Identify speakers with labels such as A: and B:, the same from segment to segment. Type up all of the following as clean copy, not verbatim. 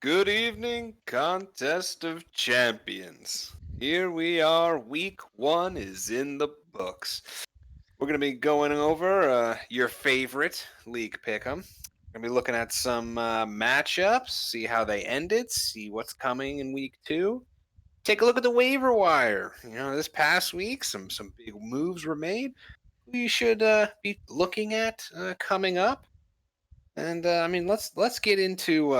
A: Good evening, Contest of Champions. Here we are, week 1 is in the books. We're going to be going over your favorite league pick'em. We're going to be looking at some matchups, see how they ended, see what's coming in week 2. Take a look at the waiver wire. This past week, some big moves were made. We should be looking at coming up. And let's get into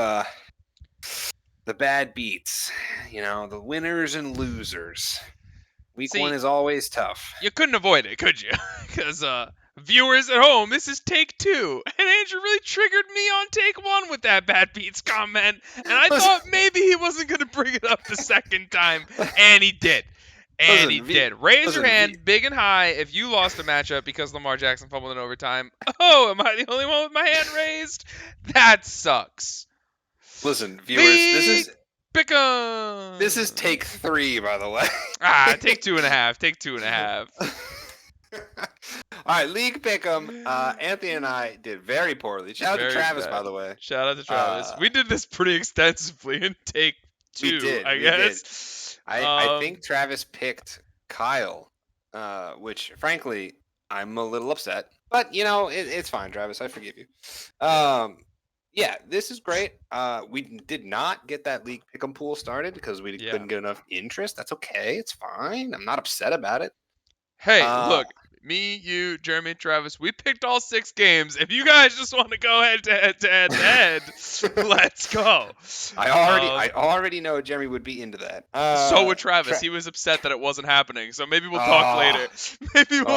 A: the bad beats, the winners and losers. Week 1 is always tough.
B: You couldn't avoid it, could you? Because viewers at home, this is take 2, and Andrew really triggered me on take 1 with that bad beats comment, and I thought maybe he wasn't going to bring it up the second time, and he did. Raise your hand big and high if you lost a matchup because Lamar Jackson fumbled in overtime. Oh, am I the only one with my hand raised? That sucks.
A: Listen, viewers,
B: Pick'em.
A: This is take 3, by the way.
B: Take 2.5. Take 2.5.
A: All right, league pick'em. Anthony and I did very poorly. Shout out to Travis, by the way.
B: Shout out to Travis. We did this pretty extensively in take 2, I guess.
A: I think Travis picked Kyle, which, frankly, I'm a little upset. But, it's fine, Travis. I forgive you. Yeah, this is great. We did not get that league pick'em pool started because we couldn't get enough interest. That's okay. It's fine. I'm not upset about it.
B: Hey, look, me, you, Jeremy, Travis, we picked all 6 games. If you guys just want to go head to head, let's go.
A: I already know Jeremy would be into that.
B: So would Travis. He was upset that it wasn't happening. So maybe we'll talk later.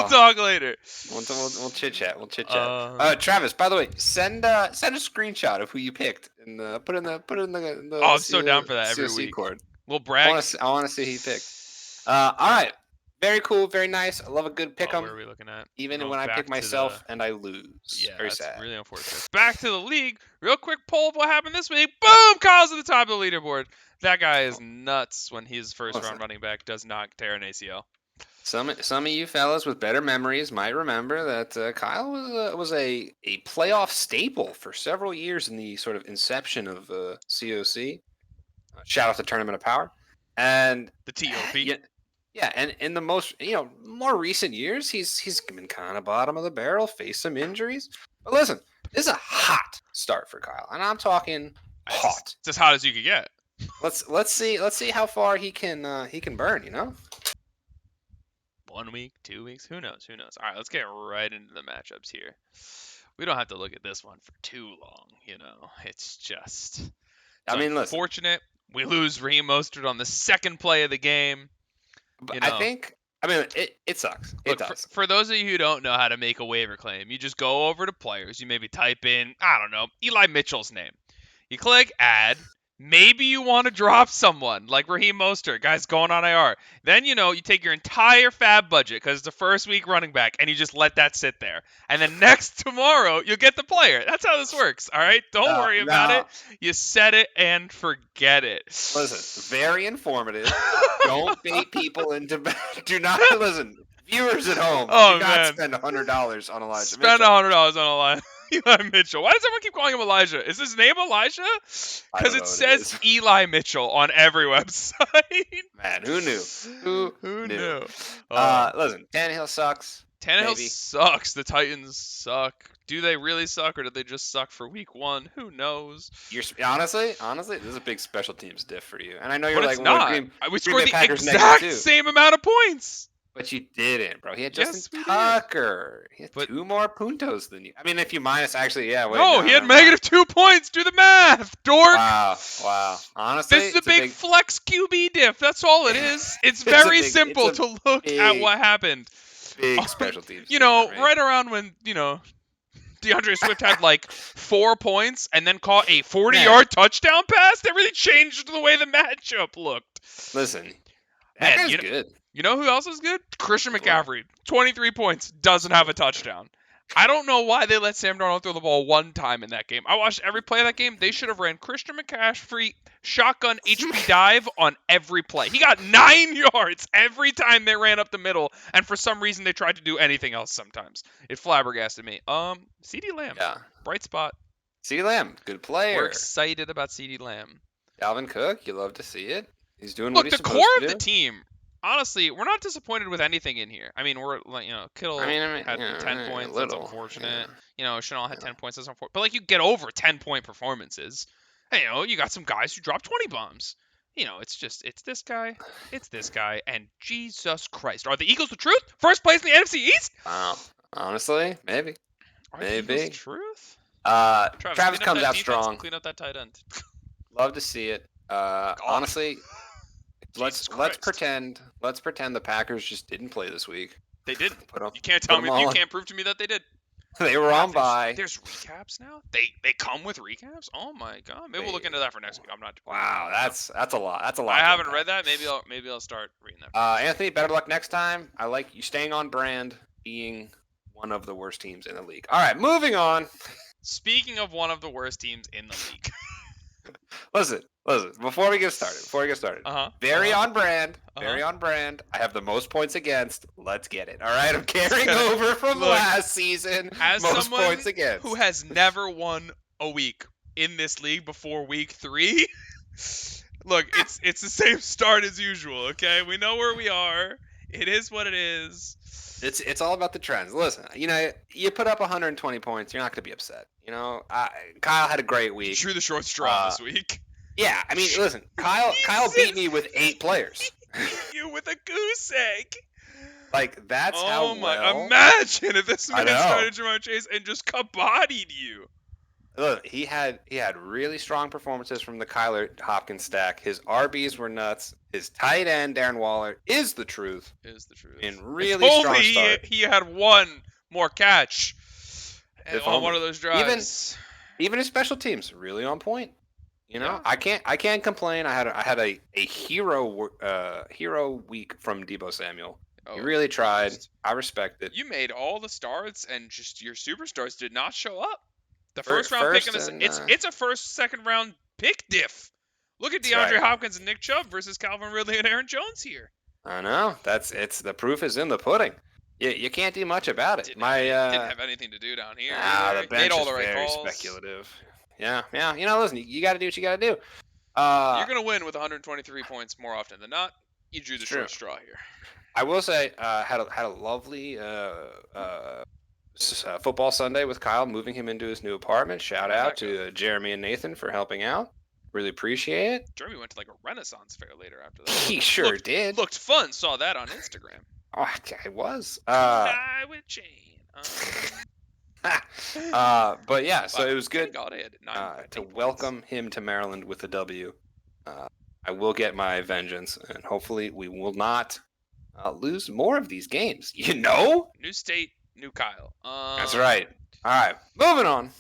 B: Talk later.
A: We'll chit chat. Travis, by the way, send a screenshot of who you picked and put it in the.
B: I'm so down for that every
A: CoC
B: week.
A: Cord.
B: We'll brag.
A: I want to see who he picked. All right. Very cool, very nice. I love a good pick'em.
B: What are we looking at?
A: Even when I pick myself and I lose.
B: Yeah,
A: very
B: that's
A: sad.
B: Really unfortunate. Back to the league. Real quick poll of what happened this week. Boom! Kyle's at the top of the leaderboard. That guy is nuts when his first round running back does not tear an ACL.
A: Some of you fellas with better memories might remember that Kyle was a playoff staple for several years in the sort of inception of CoC. Shout out to Tournament of Power. And
B: the TOP.
A: Yeah, and in the most, more recent years, he's been kind of bottom of the barrel, faced some injuries. But listen, this is a hot start for Kyle, and I'm talking hot.
B: It's as hot as you could get.
A: Let's see how far he can burn.
B: 1 week, 2 weeks, who knows? All right, let's get right into the matchups here. We don't have to look at this one for too long. It's just. Unfortunate. We lose Raheem Mostert on the second play of the game.
A: But it sucks. It does.
B: For those of you who don't know how to make a waiver claim, you just go over to players. You maybe type in, I don't know, Eli Mitchell's name. You click add. Maybe you want to drop someone like Raheem Mostert, guys going on IR. Then, you take your entire fab budget because it's the first week running back and you just let that sit there. And then tomorrow, you'll get the player. That's how this works, all right? Don't worry about it. You set it and forget it.
A: Listen, very informative. Don't bait people into – do not – listen, viewers at home, do not spend $100 on Elijah Mitchell.
B: Spend $100 on Elijah. Eli Mitchell. Why does everyone keep calling him Elijah? Is his name Elijah? Because it says Eli Mitchell on every website.
A: Man, who knew? Who knew? Listen, Tannehill sucks.
B: Tannehill sucks. The Titans suck. Do they really suck, or did they just suck for week 1? Who knows?
A: Honestly, this is a big special teams diff for you. And I know you're
B: but
A: like,
B: it's not. We scored the exact same amount of points.
A: But you didn't, bro. He had Justin Tucker. He had 2 more puntos than you. I mean, if you minus, actually, yeah. Wait,
B: he had negative 2 points. Do the math, dork.
A: Wow. Honestly,
B: this is a big flex QB diff. That's all it is. It's very simple to look at what happened.
A: Big special teams.
B: Right around when, DeAndre Swift had like 4 points and then caught a 40-yard touchdown pass, that really changed the way the matchup looked.
A: Listen, that guy's good.
B: You know who else is good? Christian McCaffrey. 23 points, doesn't have a touchdown. I don't know why they let Sam Darnold throw the ball 1 time in that game. I watched every play of that game. They should have ran Christian McCaffrey shotgun HP dive on every play. He got 9 yards every time they ran up the middle, and for some reason they tried to do anything else sometimes. It flabbergasted me. CeeDee Lamb.
A: Yeah.
B: Bright spot.
A: CeeDee Lamb, good player.
B: We're excited about CeeDee Lamb.
A: Dalvin Cook, you love to see it. He's doing what
B: Look,
A: he's
B: the core
A: supposed to
B: of the
A: do.
B: team, honestly, we're not disappointed with anything in here. I mean, Kittle had 10
A: a
B: points. That's
A: little. Yeah.
B: unfortunate. Chanel had 10 points. That's unfortunate. But, you get over 10-point performances. Hey, you got some guys who dropped 20 bombs. It's this guy, and Jesus Christ. Are the Eagles the truth? First place in the NFC East?
A: Wow. Honestly, maybe.
B: Are the Eagles the
A: Maybe.
B: truth? Travis,
A: Travis
B: clean up
A: comes
B: that
A: out
B: defense
A: strong.
B: and clean up that tight end.
A: Love to see it.
B: God.
A: Honestly,
B: Jesus
A: let's
B: Christ.
A: pretend the Packers just didn't play this week.
B: They didn't.
A: Put 'em-
B: You can't
A: put
B: tell
A: 'em
B: me.
A: all
B: You
A: on-
B: can't prove to me that they did.
A: They were on bye.
B: There's recaps now. They come with recaps. Oh my god. Maybe we'll look into that for next week. I'm not.
A: Wow, that's a lot. That's a lot.
B: I
A: to
B: haven't
A: unpack.
B: read that. Maybe I'll start reading that.
A: Anthony, better luck next time. I like you staying on brand, being one of the worst teams in the league. All right, moving on.
B: Speaking of one of the worst teams in the league.
A: Listen. Before we get started. Very on brand. Very on brand. I have the most points against. Let's get it. All right, I'm carrying over from last season.
B: As
A: most
B: someone
A: points against.
B: who has never won a week in this league before week 3, look, it's the same start as usual. Okay, we know where we are. It is what it is.
A: It's all about the trends. Listen, you put up 120 points, you're not going to be upset. Kyle had a great week.
B: Drew the short straw this week.
A: Yeah, I mean, listen, Kyle beat me with 8 players.
B: You with a goose egg.
A: That's how well.
B: Imagine if this man
A: know.
B: started Jamar Chase and just kabodied you.
A: Look, he had really strong performances from the Kyler Hopkins stack. His RBs were nuts. His tight end Darren Waller is the truth. In really strong start.
B: He had one more catch on one of those drives.
A: Even his special teams really on point. I can't complain. I had a hero week from Deebo Samuel. He really tried. I respect it.
B: You made all the starts, and just your superstars did not show up. The first round pick it's a second round pick diff. Look at DeAndre Hopkins and Nick Chubb versus Calvin Ridley and Aaron Jones here.
A: I know. The proof is in the pudding. You can't do much about it.
B: Didn't have anything to do down here.
A: The bench is very speculative. Yeah. Listen, you got to do what you got to do.
B: You're gonna win with 123 points more often than not. You drew the short straw here.
A: I will say, had a lovely football Sunday with Kyle, moving him into his new apartment. Shout out to Jeremy and Nathan for helping out. Really appreciate it.
B: Jeremy went to a Renaissance fair later after that.
A: He sure did.
B: Looked fun. Saw that on Instagram.
A: Oh, I was.
B: I with chain.
A: But yeah, so it was good
B: to
A: welcome him to Maryland with a W. I will get my vengeance, and hopefully we will not lose more of these games.
B: New state, new Kyle.
A: That's right. All right, moving on.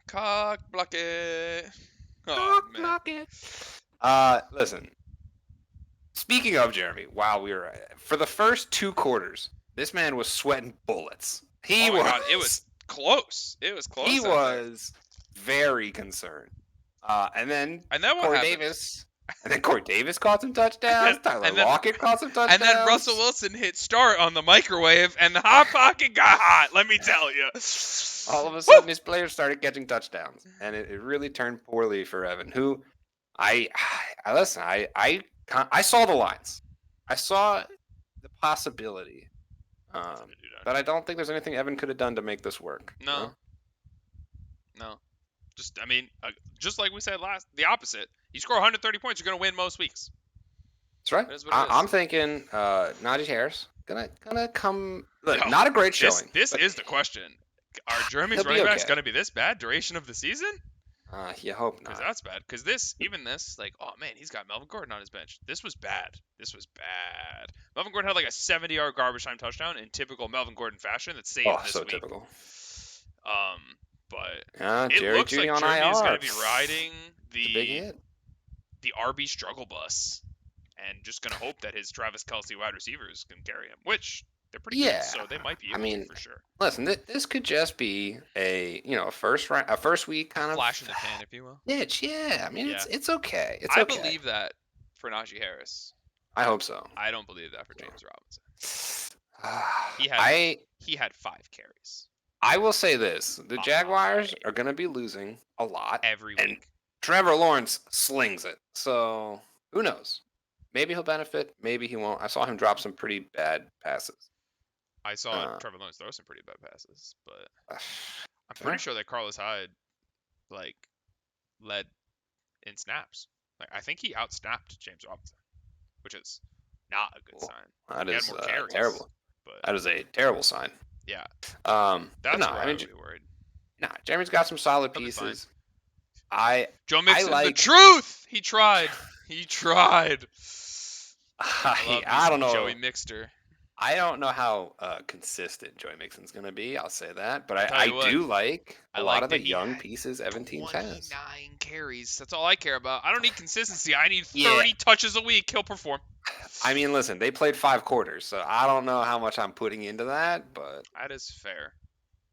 B: Cock block it.
A: Listen. Speaking of Jeremy, for the first 2 quarters, this man was sweating bullets.
B: God, it was close.
A: He was very concerned. And then Corey Davis. And then Corey Davis caught some touchdowns. Tyler Lockett caught some touchdowns.
B: And then Russell Wilson hit start on the microwave, and the Hot Pocket got hot. Let me tell you.
A: All of a sudden, his players started catching touchdowns, and it really turned poorly for Evan. Who, I saw the lines. I saw the possibility. But I don't think there's anything Evan could have done to make this work.
B: No. Just like we said the opposite. You score 130 points, you're going to win most weeks.
A: That's right. I'm thinking Najee Harris gonna come. Look, not a great showing.
B: This is the question. Are Jeremy's running backs going to be this bad duration of the season?
A: You hope not.
B: Because that's bad. Because this, oh man, he's got Melvin Gordon on his bench. This was bad. Melvin Gordon had a 70-yard garbage time touchdown in typical Melvin Gordon fashion that saved this week.
A: Typical.
B: But it
A: Jerry
B: looks
A: Jeudy
B: like
A: on
B: Jeremy is
A: IR.
B: going to be riding
A: Big hit.
B: the RB struggle bus, and just going to hope that his Travis Kelce wide receivers can carry him, which they're pretty good, so they might be able to for sure.
A: Listen, this could just be a first week kind of
B: flash in the pan, if you will.
A: Itch, yeah. I mean, it's okay.
B: I believe that for Najee Harris.
A: I hope so.
B: I don't believe that for James Robinson. He had 5 carries.
A: I will say this: the Jaguars are going to be losing a lot
B: every week.
A: Trevor Lawrence slings it. So who knows? Maybe he'll benefit. Maybe he won't. I saw him drop some pretty bad passes.
B: I saw
A: Uh,
B: Trevor Lawrence throw some pretty bad passes, but I'm pretty
A: fair.
B: sure that Carlos Hyde like led in snaps. Like I think he outsnapped James Robinson, which is not a good
A: Cool.
B: sign.
A: That
B: He had
A: is
B: more carries,
A: terrible.
B: but
A: That is a terrible sign.
B: yeah,
A: But
B: that's
A: no,
B: where
A: I
B: I
A: mean,
B: would be worried.
A: nah, Jeremy's got some solid
B: He'll be fine.
A: pieces. I
B: Joe Mixon, the
A: like.
B: truth. He tried. He tried.
A: I don't know.
B: Joey Mixter.
A: I don't know how consistent Joey Mixon's going to be. I'll say that. But
B: Tell
A: I
B: you what,
A: do like a
B: I
A: lot
B: like
A: of the
B: that he
A: young
B: had
A: pieces Evan teams
B: 29
A: has.
B: carries. That's all I care about. I don't need consistency. I need 30
A: Yeah.
B: touches a week. He'll perform.
A: I mean, listen, they played 5 quarters, so I don't know how much I'm putting into that, but
B: That is fair.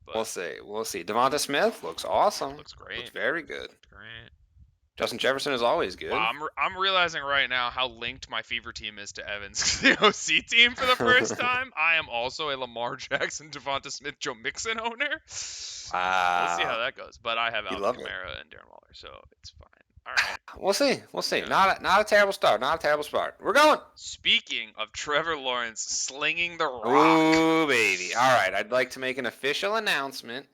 B: But
A: we'll see. We'll see. Devonta Smith looks awesome.
B: looks great.
A: Looks very good.
B: Great.
A: Justin Jefferson is always good.
B: Wow, I'm realizing right now how linked my fever team is to Evans' CoC team for the first time. I am also a Lamar Jackson, Devonta Smith, Joe Mixon owner.
A: Wow.
B: We'll see how that goes. But I have
A: You
B: Alvin
A: love it.
B: Kamara and Darren Waller, so it's fine. All right.
A: We'll see. We'll see.
B: Yeah.
A: Not a terrible start. Not a terrible start. We're going.
B: Speaking of Trevor Lawrence slinging the rock.
A: Ooh, baby. All right. I'd like to make an official announcement.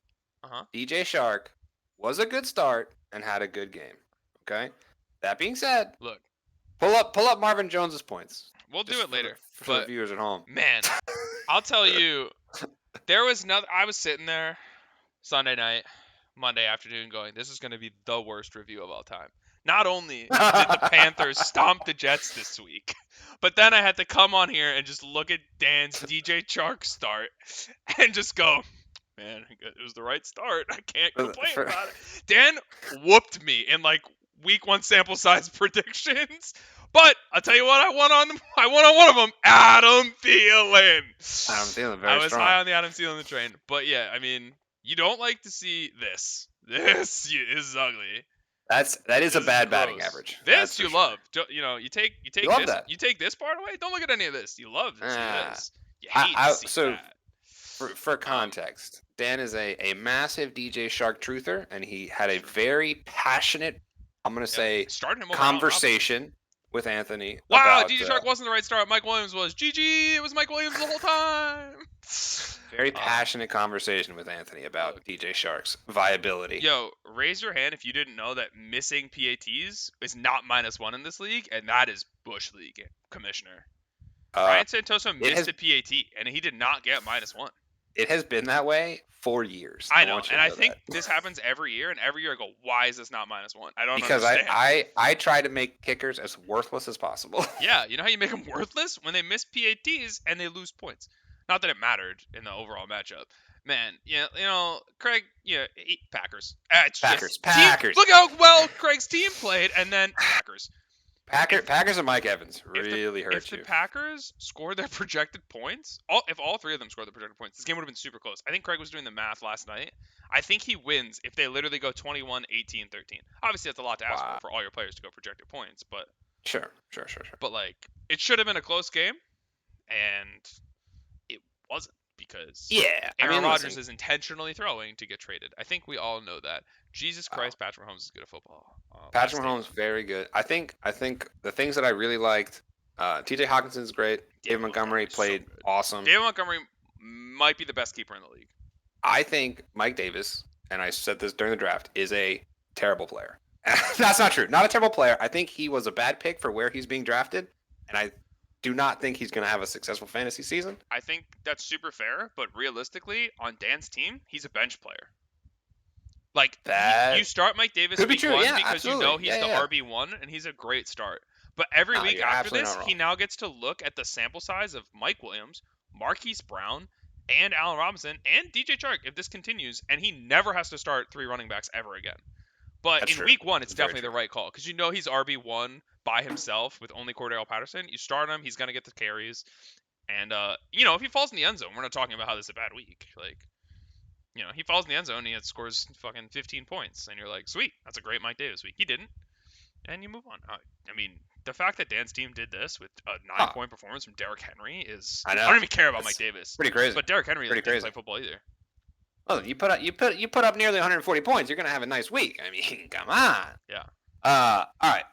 B: Uh-huh.
A: DJ Shark was a good start and had a good game. Okay. That being said,
B: Look,
A: pull up Marvin Jones's points.
B: we'll do it later.
A: For the
B: But
A: viewers at home.
B: man, I'll tell you, there was nothing. I was sitting there Sunday night, Monday afternoon, going, "This is going to be the worst review of all time." Not only did the Panthers stomp the Jets this week, but then I had to come on here and just look at Dan's DJ Chark start and just go, man, it was the right start. I can't complain about it. Dan whooped me in like week 1 sample size predictions. But I'll tell you what, I won on one of them. Adam Thielen.
A: Adam Thielen, very
B: I was
A: strong.
B: high on the Adam Thielen train. But yeah, I mean, you don't like to see this. This is ugly.
A: That is a bad
B: gross.
A: batting average.
B: This you love. You know, you take
A: love
B: this.
A: that.
B: You take this part away. Don't look at any of this. You love to see this. You
A: I-
B: hate
A: I-
B: to see
A: so-
B: that.
A: For context, Dan is a massive DJ Shark truther, and he had a very passionate, I'm going to say,
B: Starting him over Allen
A: conversation with Anthony.
B: Wow,
A: about,
B: DJ Shark wasn't the right start. Mike Williams was. GG, it was Mike Williams the whole time.
A: Very passionate conversation with Anthony about DJ Shark's viability.
B: Yo, raise your hand if you didn't know that missing PATs is not -1 in this league, and that is Bush League commissioner. Ryan Santoso missed a PAT, and he did not get -1.
A: It has been that way for years.
B: I know,
A: want you
B: and
A: to
B: I
A: know
B: think
A: that.
B: this happens every year, and every year I go, why is this not -1? I don't
A: Because
B: understand.
A: I try to make kickers as worthless as possible.
B: Yeah, you know how you make them worthless? When they miss PATs and they lose points. Not that it mattered in the overall matchup. Man, you know, Craig, Packers.
A: Packers.
B: Look how well Craig's team played, and then Packers.
A: Packers and Mike Evans really hurt
B: If
A: you.
B: the Packers scored their projected points, if all 3 of them scored their projected points, this game would have been super close. I think Craig was doing the math last night. I think he wins if they literally go 21, 18, 13. Obviously, that's a lot to ask for all your players to go projected points, but
A: Sure.
B: But like, it should have been a close game, and it wasn't because Aaron Rodgers is intentionally throwing to get traded. I think we all know that. Jesus Christ, Patrick Mahomes is good at football.
A: Patrick Mahomes very good. I think the things that I really liked, TJ Hawkinson's great. David Montgomery played awesome.
B: David Montgomery might be the best keeper in the league.
A: I think Mike Davis, and I said this during the draft, is a terrible player. That's not true. Not a terrible player. I think he was a bad pick for where he's being drafted, and I do not think he's going to have a successful fantasy season.
B: I think that's super fair, but realistically, on Dan's team, he's a bench player. Like, you start Mike Davis week 1 because you know he's the RB1, and he's a great start. But every week after this, he now gets to look at the sample size of Mike Williams, Marquise Brown, and Allen Robinson, and DJ Chark if this continues, and he never has to start 3 running backs ever again. But in week 1, it's definitely the right call because you know he's RB1 by himself with only Cordell Patterson. You start him, he's going to get the carries. And, if he falls in the end zone, we're not talking about how this is a bad week. Like, he falls in the end zone and he scores fucking 15 points. And you're like, sweet, that's a great Mike Davis week. He didn't. And you move on. I mean, the fact that Dan's team did this with a 9-point performance from Derrick Henry is... I don't even care about Mike Davis.
A: Pretty crazy.
B: But Derrick Henry didn't play football either.
A: Oh, you put up nearly 140 points. You're gonna have a nice week. I mean, come on.
B: Yeah.
A: All right.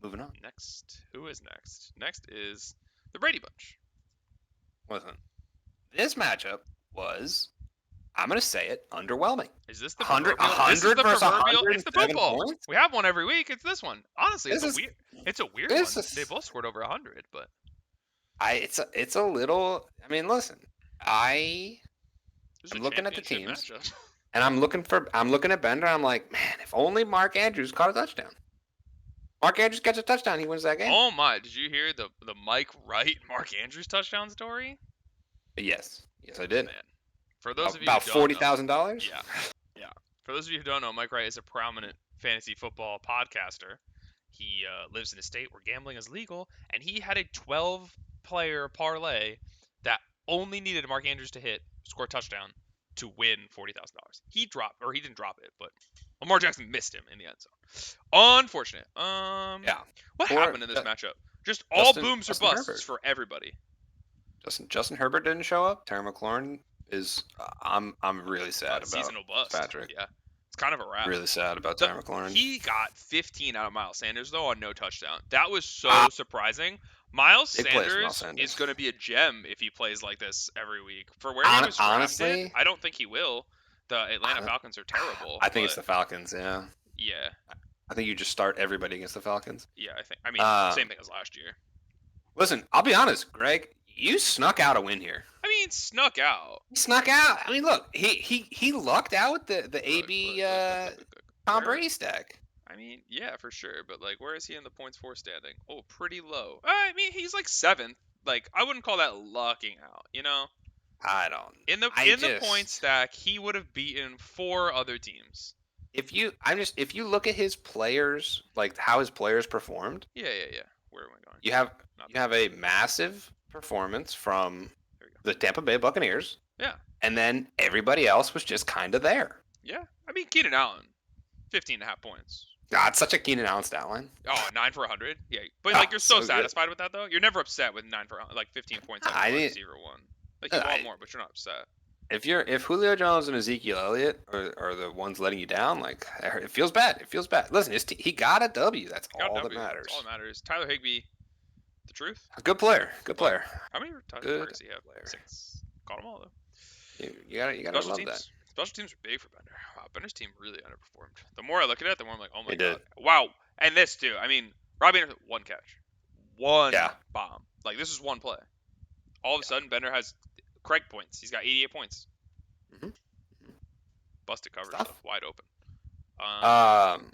A: Moving on.
B: Next, who is next? Next is the Brady Bunch.
A: Listen, this matchup was, I'm going to say it, underwhelming.
B: Is this the
A: 100,
B: proverbial? This is
A: 100
B: the
A: versus
B: proverbial. It's the poop
A: 107
B: ball.
A: points?
B: We have one every week. It's this one. Honestly,
A: This
B: it's
A: is-
B: a weird. It's a weird
A: this
B: one.
A: is-
B: They both scored over 100, but
A: It's a little. I mean, listen. I'm
B: this is a
A: looking at the
B: championship
A: teams,
B: matchup.
A: and I'm looking at Bender. I'm like, man, if only Mark Andrews caught a touchdown. Mark Andrews catches a touchdown, he wins that game.
B: Oh my! Did you hear the Mike Wright Mark Andrews touchdown story?
A: Yes, I did.
B: Man, for those of you
A: About
B: who don't know,
A: $40,000.
B: yeah. For those of you who don't know, Mike Wright is a prominent fantasy football podcaster. He lives in a state where gambling is legal, and he had a 12-player parlay that only needed Mark Andrews to score a touchdown to win $40,000. He didn't drop it, but Lamar Jackson missed him in the end zone. Unfortunate.
A: Yeah.
B: What
A: Or
B: happened in this matchup? Just all
A: Justin-
B: booms or
A: Justin
B: busts
A: Herbert.
B: for everybody.
A: Justin Herbert didn't show up. Terry McLaurin is. I'm really sad about
B: Seasonal bust.
A: Patrick.
B: Yeah, it's kind of a wrap.
A: Really sad about
B: So,
A: Terry McLaurin.
B: He got 15 out of Miles Sanders though on no touchdown. That was so
A: Ah.
B: surprising. Miles
A: Big plays from
B: Sanders,
A: Miles Sanders.
B: is going to be a gem if he plays like this every week. For where he was drafted,
A: honestly,
B: I don't think he will. The Atlanta Falcons are terrible.
A: I think it's the Falcons. Yeah.
B: Yeah,
A: I think you just start everybody against the Falcons.
B: yeah. I mean, same thing as last year.
A: Listen, I'll be honest, Greg. You snuck out a win here.
B: I mean, snuck out.
A: He snuck out. I mean, look, he lucked out with the AB
B: Look.
A: Tom
B: Where-
A: Brady stack.
B: I mean, yeah, for sure. But like, where is he in the points for standing? Oh, pretty low. I mean, he's like 7th. Like, I wouldn't call that lucking out. You know,
A: I don't.
B: in the
A: just-
B: point stack, he would have beaten 4 other teams.
A: If you look at his players, like how his players performed,
B: Yeah. Where am I going?
A: you have
B: Not
A: you have a massive performance from
B: There we go.
A: the Tampa Bay Buccaneers.
B: Yeah.
A: And then everybody else was just kind of there.
B: Yeah. I mean, Keenan Allen, 15.5 points.
A: God, it's such a Keenan Allen stat line.
B: Oh, 9 for 100. Yeah, but
A: Ah,
B: like, you're so
A: so good.
B: satisfied with that though. You're never upset with 9 for like 15 points.
A: I didn't-
B: 0-1. Like, you want more, but you're not upset.
A: If Julio Jones and Ezekiel Elliott are the ones letting you down, like it feels bad. It feels bad. Listen, he got a W. That's
B: Got
A: all that
B: W.
A: matters.
B: That's all that matters. Tyler Higbee, the truth.
A: A good player. Good player.
B: How many
A: Good
B: targets does he have?
A: player.
B: 6. Caught them all though.
A: You gotta
B: Special
A: love
B: teams.
A: that.
B: Special teams are big for Bender. Wow, Bender's team really underperformed. The more I look at it, the more I'm like, oh my
A: They
B: god.
A: did.
B: Wow. And this too. I mean, Robbie Anderson, 1 catch, 1
A: Yeah.
B: bomb. Like, this is 1 play. All of a sudden, Bender has Craig points. He's got 88 points.
A: Mhm.
B: Busted coverage
A: Stuff.
B: stuff, wide open.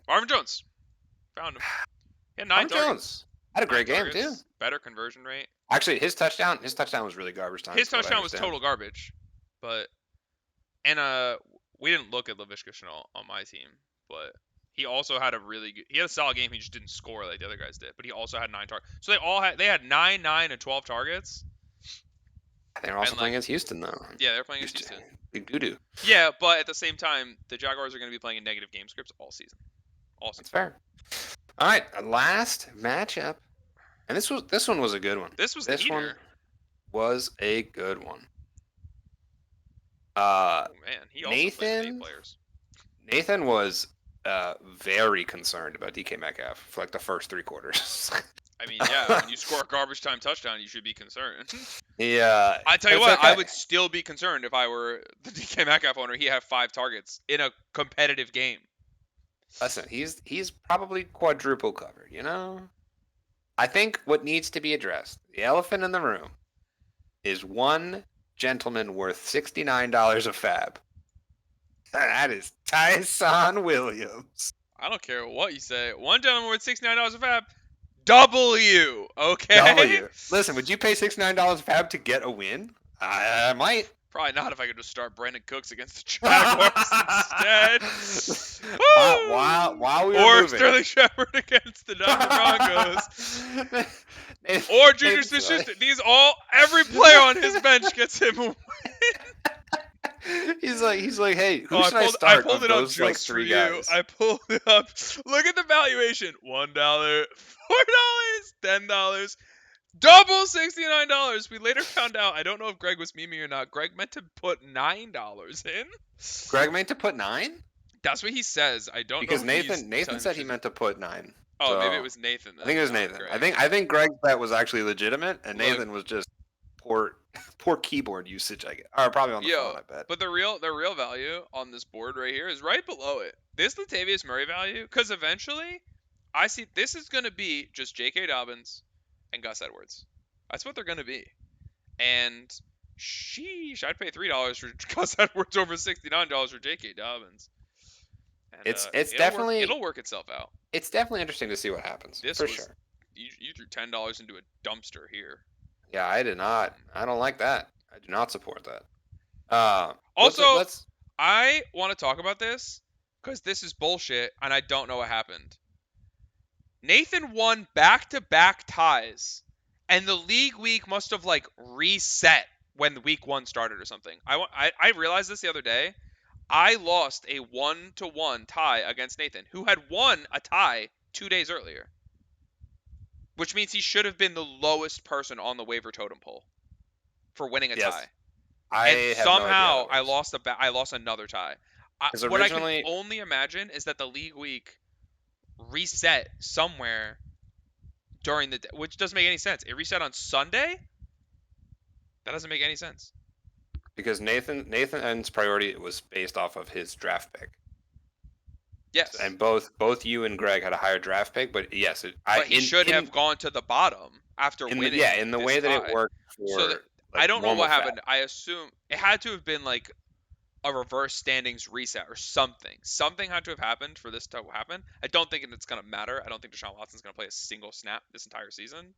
B: Marvin Jones, found him. He had 9
A: Marvin
B: targets.
A: Jones had a great
B: 9
A: game too.
B: targets, Better conversion rate.
A: Actually, his touchdown was really garbage time.
B: His
A: from what I
B: touchdown was
A: understand.
B: total garbage, but we didn't look at Laviska Shenault on my team, but he also had he had a solid game. He just didn't score like the other guys did, but he also had 9 targets. So they had 9, 9, and 12 targets.
A: They're also
B: and,
A: playing
B: like-
A: against Houston though.
B: Yeah, they're playing against Houston.
A: Big doo doo.
B: Yeah, but at the same time, the Jaguars are going to be playing in negative game scripts all season.
A: That's fair. All right, last matchup, and this one was a good one.
B: This was the
A: This one
B: heater.
A: was a good one.
B: Oh man, he also plays with 8
A: Nathan?
B: players.
A: Nathan was very concerned about DK Metcalf for like the first 3 quarters.
B: I mean, yeah, when you score a garbage time touchdown, you should be concerned.
A: Yeah.
B: I tell you
A: it's
B: what, I
A: okay.
B: would still be concerned if I were the DK Metcalf owner. He had 5 targets in a competitive game.
A: Listen, he's probably quadruple covered, you know? I think what needs to be addressed, the elephant in the room, is one gentleman worth $69 of fab. That is Tyson Williams.
B: I don't care what you say. One gentleman with $69 of fab. W. Okay.
A: W. Listen, would you pay $69 of fab to get a win? I might.
B: Probably not if I could just start Brandon Cooks against the Jaguars instead.
A: While we were
B: Or
A: moving.
B: Sterling Shepard against the Denver Broncos. Or Junior Smith-Schuster. Every player on his bench gets him a win.
A: He's like, hey, who
B: Oh,
A: should I start
B: I pulled
A: of
B: it up
A: those like
B: just
A: 3
B: for you.
A: guys?
B: I pulled it up. Look at the valuation: $1, $4, $10, double $69. We later found out. I don't know if Greg was memeing or not. Greg meant to put $9 in.
A: Greg meant to put 9?
B: That's what he says. I don't know
A: Because
B: if he's
A: Nathan
B: telling the
A: said he
B: truth.
A: meant to put 9.
B: Oh, maybe it
A: So
B: was Nathan
A: I
B: then,
A: think it was
B: not
A: Nathan.
B: Greg.
A: I think Greg's bet was actually legitimate, and
B: Look,
A: Nathan was just poor keyboard usage. I guess, or probably on the phone.
B: yo,
A: I bet.
B: but the real value on this board right here is right below it. This Latavius Murray value, because eventually, I see this is gonna be just J.K. Dobbins and Gus Edwards. That's what they're gonna be. And sheesh, I'd pay $3 for Gus Edwards over $69 for J.K. Dobbins. And
A: It's definitely
B: it'll work itself out.
A: it's definitely interesting to see what happens.
B: This
A: for
B: was
A: sure.
B: you threw $10 into a dumpster here.
A: Yeah, I did not. I don't like that. I do not support that.
B: Also,
A: let's
B: I want to talk about this because this is bullshit and I don't know what happened. Nathan won back-to-back ties, and the league week must have like reset when the week 1 started or something. I realized this the other day. I lost a 1-1 tie against Nathan, who had won a tie 2 days earlier, which means he should have been the lowest person on the waiver totem pole for winning a
A: yes.
B: tie.
A: I
B: And
A: have no idea
B: somehow
A: how that works.
B: I lost another tie.
A: Because
B: What I can
A: originally,
B: only imagine is that the league week reset somewhere during the day, which doesn't make any sense. It reset on Sunday? That doesn't make any sense.
A: because Nathan's priority was based off of his draft pick.
B: Yes.
A: And both you and Greg had a higher draft pick, but yes,
B: but he should have gone to the bottom after winning.
A: In the way that it worked for.
B: So
A: like,
B: I don't know what happened.
A: Fat.
B: I assume it had to have been like a reverse standings reset or something. Something had to have happened for this to happen. I don't think it's going to matter. I don't think Deshaun Watson's going to play a single snap this entire season.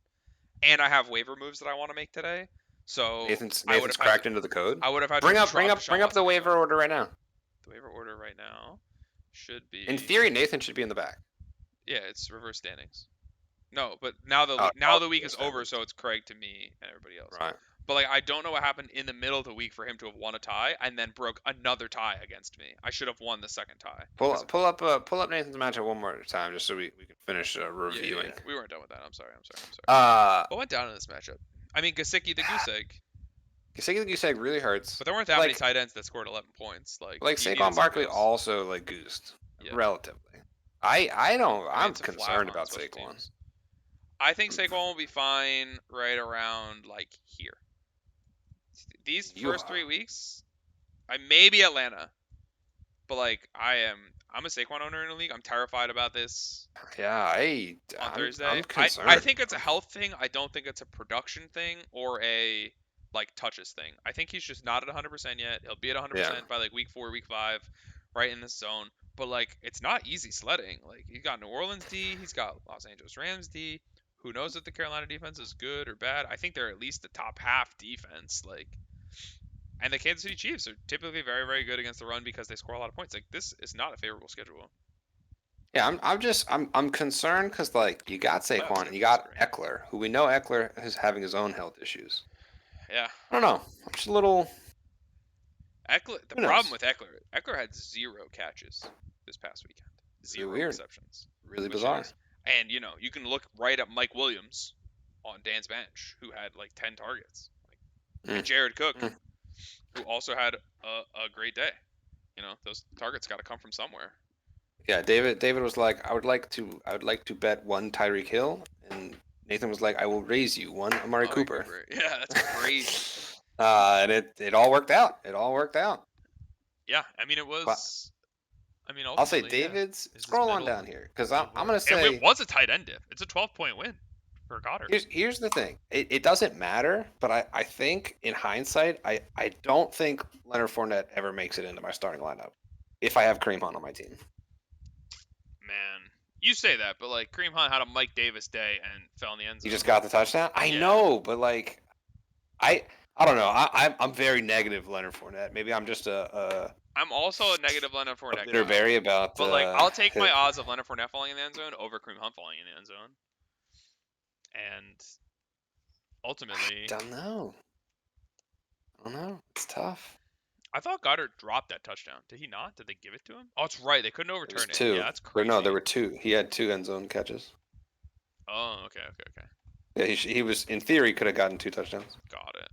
B: And I have waiver moves that I want to make today. So
A: Nathan's cracked into the code.
B: I would have had
A: bring
B: to
A: up the waiver order right now.
B: The waiver order right now should be.
A: In theory, Nathan should be in the back.
B: Yeah, it's reverse standings. No, but now the week is over, so it's Craig to me and everybody else.
A: Right.
B: But like I don't know what happened in the middle of the week for him to have won a tie and then broke another tie against me. I should have won the second tie.
A: Pull up Nathan's matchup one more time just so we can finish reviewing.
B: Yeah. We weren't done with that. I'm sorry.
A: What
B: went down in this matchup? I mean, Gesicki the goose egg.
A: Gesicki the goose egg really hurts.
B: But there weren't that many tight ends that scored 11 points. Like
A: Saquon Barkley also goosed relatively. I'm concerned about Saquon.
B: Teams. I think Saquon will be fine right around like here. These first 3 weeks, I may be Atlanta, but like I'm a Saquon owner in the league. I'm terrified about this.
A: Yeah,
B: on Thursday.
A: I'm concerned.
B: I think it's a health thing. I don't think it's a production thing or a like touches thing. I think he's just not at 100% yet. He'll be at 100% by like week 4, week 5, right in this zone. But like it's not easy sledding. Like he's got New Orleans D, he's got Los Angeles Rams D. Who knows if the Carolina defense is good or bad? I think they're at least the top half defense. Like. And the Kansas City Chiefs are typically very, very good against the run because they score a lot of points. Like this is not a favorable schedule.
A: Yeah, I'm concerned because like you got Saquon, you got Eckler, who we know Eckler is having his own health issues.
B: Yeah.
A: I don't know. I'm just a little.
B: Eckler. The problem with Eckler had 0 catches this past weekend. 0 receptions.
A: Really bizarre.
B: And you can look right at Mike Williams on Dan's bench, who had like 10 targets. And Jared Cook. Who also had a great day. Those targets got to come from somewhere.
A: Yeah, David was like, I would like to bet 1 Tyreek Hill, and Nathan was like, I will raise you 1 Amari Cooper.
B: Yeah, that's crazy.
A: And it all worked out.
B: Yeah, I mean it was.
A: I'll say David's. Scroll on down here because I'm gonna say
B: it was a tight end dip. It's a 12-point win for Goddard.
A: Here's the thing. It doesn't matter, but I think in hindsight, I don't think Leonard Fournette ever makes it into my starting lineup if I have Kareem Hunt on my team.
B: Man, you say that, but like Kareem Hunt had a Mike Davis day and fell in the end zone.
A: He just got the touchdown? I know, but like I don't know. I'm very negative Leonard Fournette. Maybe I'm just
B: I'm also a negative Leonard Fournette
A: guy. Very about.
B: But like I'll take my odds of Leonard Fournette falling in the end zone over Kareem Hunt falling in the end zone. And ultimately,
A: I don't know. It's tough.
B: I thought Goddard dropped that touchdown. Did he not? Did they give it to him? Oh, it's right. They couldn't overturn it.
A: 2.
B: Yeah, that's crazy.
A: No, there were 2. He had 2 end zone catches.
B: Oh, okay.
A: Yeah, he was in theory could have gotten 2 touchdowns.
B: Got it.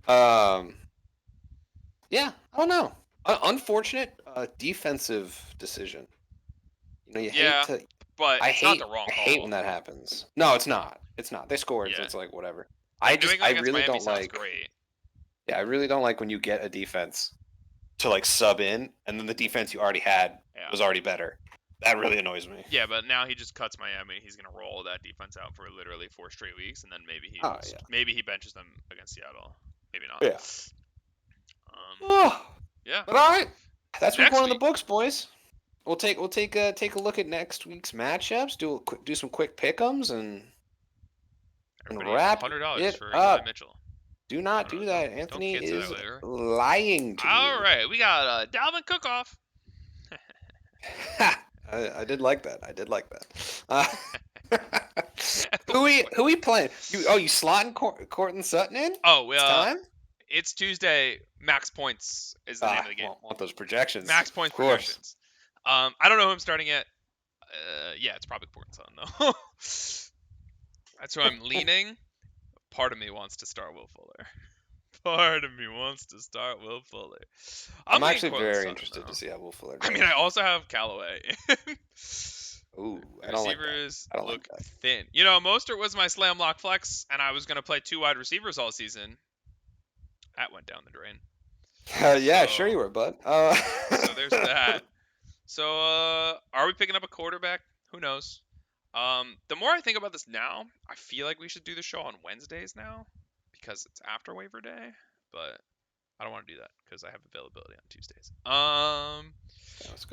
A: Yeah, I don't know. Unfortunate defensive decision. You hate
B: Yeah,
A: to.
B: but
A: I
B: it's not
A: hate.
B: the wrong
A: I hate
B: call.
A: when that happens. No, it's not. It's not. They scored, so
B: Yeah.
A: it's like whatever.
B: Like New
A: I
B: England against
A: really
B: Miami
A: don't
B: sounds
A: like.
B: great.
A: Yeah, I really don't like when you get a defense to like sub in, and then the defense you already had
B: Yeah.
A: was already better. That really annoys me.
B: Yeah, but now he just cuts Miami. He's gonna roll that defense out for literally 4 straight weeks, and then
A: Oh yeah.
B: maybe he benches them against Seattle. Maybe not.
A: Yeah.
B: Um,
A: Oh,
B: yeah.
A: but all right, that's week
B: Next
A: one in the
B: week.
A: books, boys. We'll take a look at next week's matchups. Do some quick pick'ems and
B: Everybody,
A: wrap
B: $100
A: it
B: for Eli
A: up.
B: Mitchell.
A: Do not
B: Oh,
A: do
B: no,
A: that.
B: don't
A: Anthony
B: cancel that
A: is
B: later.
A: lying to
B: All
A: you.
B: right, we got Dalvin Cook-off.
A: I did like that. I did like that. Who we playing? You slotting Cortland Sutton in?
B: Oh,
A: It's time.
B: it's Tuesday. Max points is the name of the game.
A: Want those projections?
B: Max points
A: of course.
B: projections. I don't know who I'm starting at. Yeah, it's probably Cortland Sutton though. That's who I'm leaning. Part of me wants to start Will Fuller. Part of me wants to start Will Fuller.
A: I'm
B: leaning
A: actually
B: Cortland
A: very
B: Sutton,
A: interested
B: though.
A: to see how Will Fuller
B: I
A: does.
B: mean, I also have Callaway.
A: Ooh,
B: The
A: I don't like
B: receivers
A: that. I don't
B: look
A: like that.
B: thin. You know, Mostert was my slam lock flex, and I was going to play 2 wide receivers all season. That went down the drain.
A: Yeah, sure you were, bud.
B: So there's that. So, are we picking up a quarterback? Who knows? The more I think about this now, I feel like we should do the show on Wednesdays now because it's after waiver day. But I don't want to do that because I have availability on Tuesdays.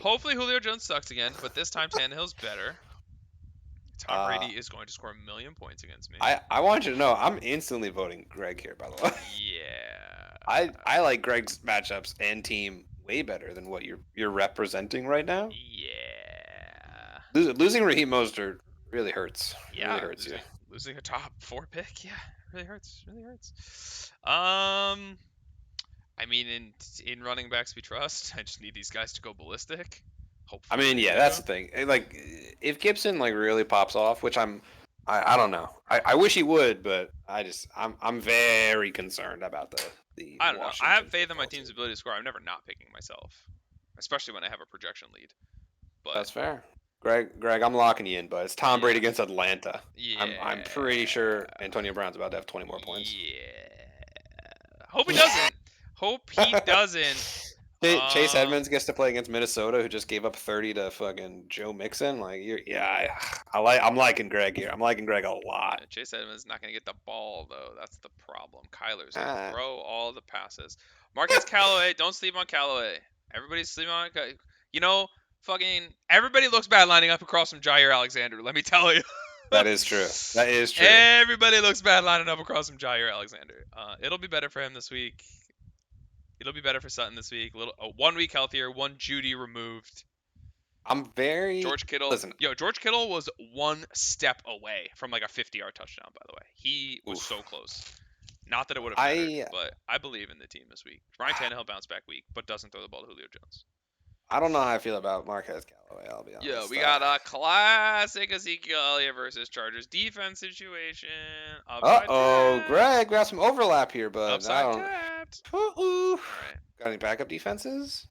B: Hopefully Julio Jones sucks again, but this time Tannehill's better. Tom Brady is going to score 1,000,000 points against me.
A: I want you to know I'm instantly voting Greg here, by the way.
B: Yeah.
A: I like Greg's matchups and team way better than what you're representing right now.
B: Yeah.
A: Losing Raheem Mostert really hurts.
B: Yeah.
A: Really hurts you.
B: Losing a top 4 pick, yeah, really hurts. Really hurts. I mean, in running backs we trust. I just need these guys to go ballistic. Hopefully
A: I mean, yeah, that's the thing. Like, if Gibson like really pops off, which I don't know. I wish he would, but I'm very concerned about the.
B: I don't know. I
A: Washington
B: have faith in my
A: football
B: team's
A: team.
B: ability to score. I'm never not picking myself, especially when I have a projection lead. But
A: That's fair. Greg, I'm locking you in, but it's Tom Brady
B: Yeah.
A: against Atlanta.
B: yeah,
A: I'm pretty sure Antonio Brown's about to have 20 more points.
B: Yeah. Hope he doesn't. Hope he doesn't.
A: Chase Edmonds gets to play against Minnesota, who just gave up 30 to fucking Joe Mixon. Like, I'm liking Greg here. I'm liking Greg a lot.
B: Chase Edmonds is not gonna get the ball though. That's the problem. Kyler's gonna throw all the passes. Marquez Callaway, don't sleep on Callaway. Everybody's sleeping on. You know, fucking everybody looks bad lining up across from Jair Alexander. Let me tell you.
A: That is true. That is true.
B: Everybody looks bad lining up across from Jair Alexander. It'll be better for him this week. It'll be better for Sutton this week. 1 week healthier, 1 Judy removed.
A: I'm very
B: George Kittle.
A: Listen,
B: George Kittle was 1 step away from like a 50-yard touchdown. By the way, he was so close. Not that it would have mattered, but I believe in the team this week. Ryan Tannehill bounced back week, but doesn't throw the ball to Julio Jones.
A: I don't know how I feel about Marquez Callaway. I'll be honest.
B: Yeah, we got a classic Ezekiel Elliott versus Chargers defense situation.
A: Greg, we got some overlap here, but
B: upside tapped.
A: All
B: right.
A: Got any backup defenses?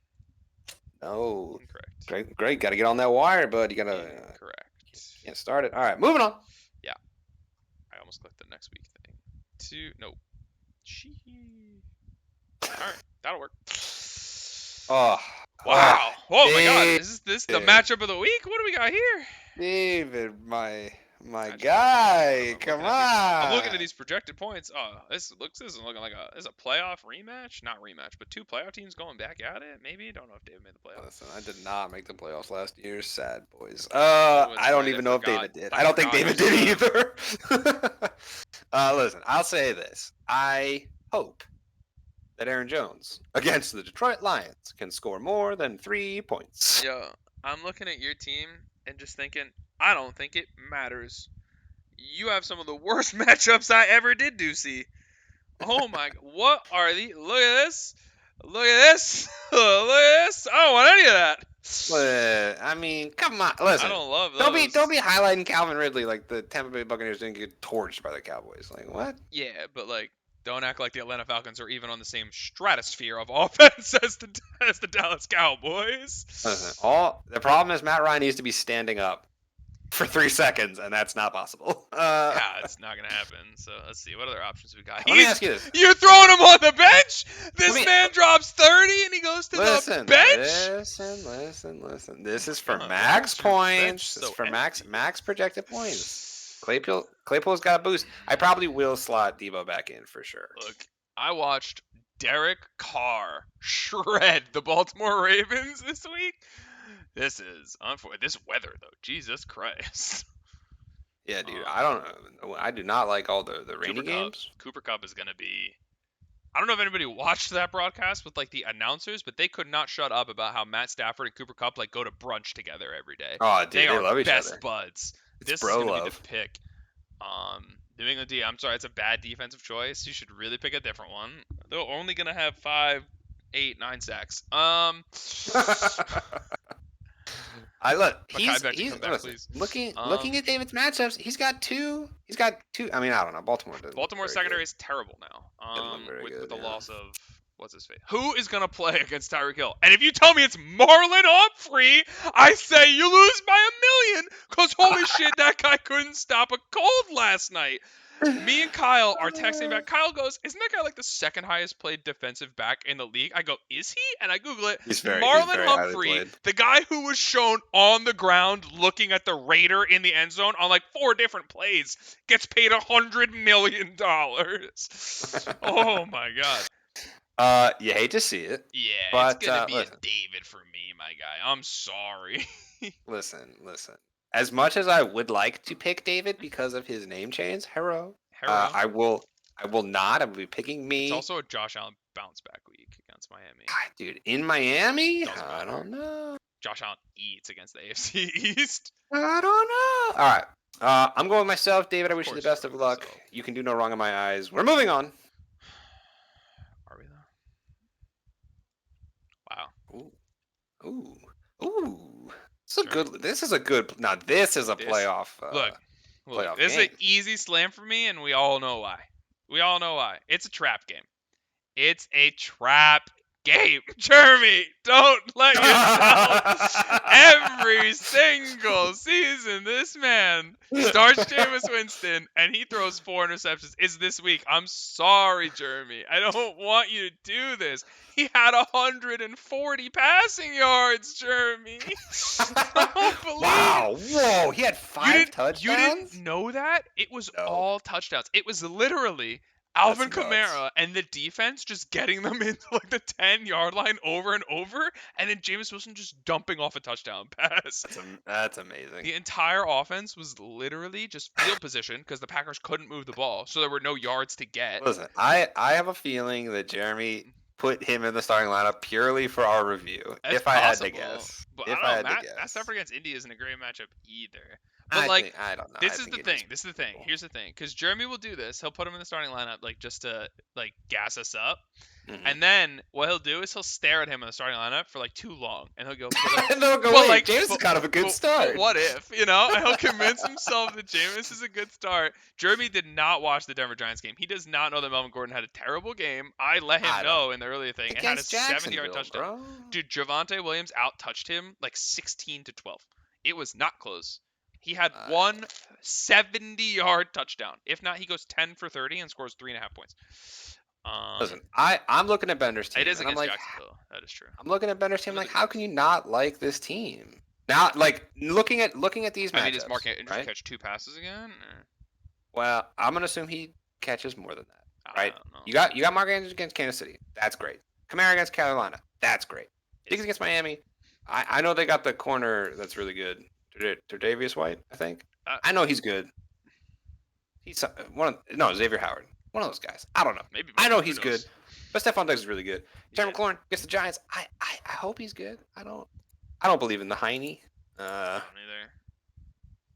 A: No.
B: Incorrect.
A: Great. Got to get on that wire, bud. You gotta.
B: Incorrect.
A: Can't start it. All right, moving on.
B: Yeah. I almost clicked the next week thing. Nope. All right, that'll work.
A: Oh.
B: Wow. Oh my God. Is this the matchup of the week? What do we got here?
A: David, my guy. Come on.
B: I'm looking at these projected points. Oh, this isn't looking like a playoff rematch. Not rematch, but 2 playoff teams going back at it. Maybe. Don't know if David made the playoffs.
A: Listen, I did not make the playoffs last year. Sad boys. I don't even know if David did. I don't think David did either. Listen, I'll say this. I hope that Aaron Jones against the Detroit Lions can score more than 3 points.
B: Yeah, I'm looking at your team and just thinking, I don't think it matters. You have some of the worst matchups I ever did see. Oh my, what are these? Look at this. Look at this. Look at this. I don't want any of that.
A: I mean, come on. Listen.
B: I don't love those.
A: Don't be highlighting Calvin Ridley like the Tampa Bay Buccaneers didn't get torched by the Cowboys. Like, what?
B: Yeah, but like, Don't act like the Atlanta Falcons are even on the same stratosphere of offense as the Dallas Cowboys.
A: Listen, the problem is Matt Ryan needs to be standing up for 3 seconds, and that's not possible.
B: Yeah, it's not gonna happen. So let's see what other options we got.
A: Let me ask you this.
B: You're throwing him on the bench. This
A: me-
B: man drops 30 and he goes to the bench.
A: Listen. This is for
B: God,
A: max
B: why is your bench
A: points.
B: so
A: This is for
B: empty?
A: max projected points. Claypool's got a boost. I probably will slot Debo back in for sure.
B: Look, I watched Derek Carr shred the Baltimore Ravens this week. This is unfortunate. This weather though, Jesus Christ.
A: Yeah, dude. I don't know. I do not like all the rainy games.
B: Cooper Kupp is gonna be. I don't know if anybody watched that broadcast with like the announcers, but they could not shut up about how Matt Stafford and Cooper Kupp like go to brunch together every day.
A: Oh, dude, they
B: are
A: love each
B: best
A: other.
B: buds.
A: It's
B: This
A: bro
B: is gonna
A: love.
B: be the pick. New England D. I'm sorry, it's a bad defensive choice. You should really pick a different one. They're only gonna have 5, 8, 9 sacks.
A: I look.
B: Mekhi
A: He's
B: come back,
A: listen,
B: please.
A: looking at David's matchups. He's got two. I mean, I don't know. Baltimore's
B: secondary is terrible now.
A: Doesn't look very
B: With
A: good,
B: the
A: yeah.
B: loss of what's his face? Who is gonna play against Tyreek Hill? And if you tell me it's Marlon Humphrey, I say you lose by a million. Cause holy shit, that guy couldn't stop a cold last night. Me and Kyle are texting back. Kyle goes, "Isn't that guy like the second highest played defensive back in the league?" I go, "Is he?" And I Google it.
A: He's very
B: Marlon
A: highly
B: Humphrey,
A: played.
B: the guy who was shown on the ground looking at the Raider in the end zone on like 4 different plays, gets paid $100 million. Oh my god.
A: You hate to see it.
B: Yeah,
A: But,
B: it's gonna be
A: listen.
B: a David for me, my guy. I'm sorry.
A: Listen. As much as I would like to pick David because of his name change, Hero, I will not. I will be picking me.
B: It's also a Josh Allen bounce back week against Miami.
A: God, dude, in Miami,
B: Doesn't
A: I
B: matter.
A: don't know.
B: Josh Allen eats against the AFC East.
A: I don't know. All right. I'm going with myself, David. I wish you the
B: course
A: best
B: you're
A: of
B: going with
A: luck.
B: yourself.
A: You can do no wrong in my eyes. We're moving on.
B: Are we though? Wow.
A: Ooh.
B: Sure.
A: This is a good. Now this is a
B: This-
A: playoff.
B: Look,
A: playoff
B: this is
A: game.
B: an easy slam for me, and we all know why. It's a trap game. It's a trap game. Jeremy, don't let yourself. Every single season, this man starts Jameis Winston, and he throws 4 interceptions. It's this week. I'm sorry, Jeremy. I don't want you to do this. He had 140 passing yards, Jeremy. I don't believe
A: Wow! Whoa! He had 5 touchdowns.
B: You didn't know that? It was
A: No.
B: all touchdowns. It was literally Alvin
A: That's nuts.
B: Kamara and the defense just getting them into like the 10-yard line over and over, and then Jameis Wilson just dumping off a touchdown pass.
A: That's amazing.
B: The entire offense was literally just field position because the Packers couldn't move the ball, so there were no yards to get.
A: Listen, I have a feeling that Jeremy put him in the starting lineup purely for our review.
B: That's
A: if I had to
B: possible,
A: guess.
B: But
A: If
B: I
A: I
B: don't know,
A: had to
B: Matt
A: guess.
B: Stafford against Indy isn't a great matchup either. But
A: I don't know.
B: This is the thing. Here's the thing. Because Jeremy will do this. He'll put him in the starting lineup like just to like gas us up.
A: Mhm.
B: And then what he'll do is he'll stare at him in the starting lineup for like too long, and he'll go.
A: And they'll go,
B: but,
A: wait,
B: like,
A: James is kind of a good start.
B: But what if, And he'll convince himself that Jameis is a good start. Jeremy did not watch the Denver Giants game. He does not know that Melvin Gordon had a terrible game. I let him know in the earlier thing. And had a 70-yard touchdown.
A: Bro.
B: Dude, Javonte Williams out-touched him like 16-12. It was not close. He had one 70-yard touchdown. If not, he goes 10 for 30 and scores 3.5 points.
A: Listen, I'm looking at Bender's team.
B: It is
A: and I'm
B: against
A: like,
B: Jacksonville. That is true.
A: I'm looking at Bender's team. Like, how can you not like this team? Now, like looking at these matchups.
B: Does Mark Andrews
A: right?
B: catch 2 passes again? Or?
A: Well, I'm gonna assume he catches more than that. Right?
B: I don't know.
A: You got Mark Andrews against Kansas City. That's great. Kamara against Carolina. That's great. Diggs against Miami. I know they got the corner that's really good. Tre'Davious White, I think. I know he's good. He's Xavier Howard. One of those guys. I don't know.
B: Maybe.
A: I know he's good. But Stephon Diggs is really good. Terry
B: Yeah.
A: McLaurin against the Giants. I hope he's good. I don't believe in the Heine.
B: Neither.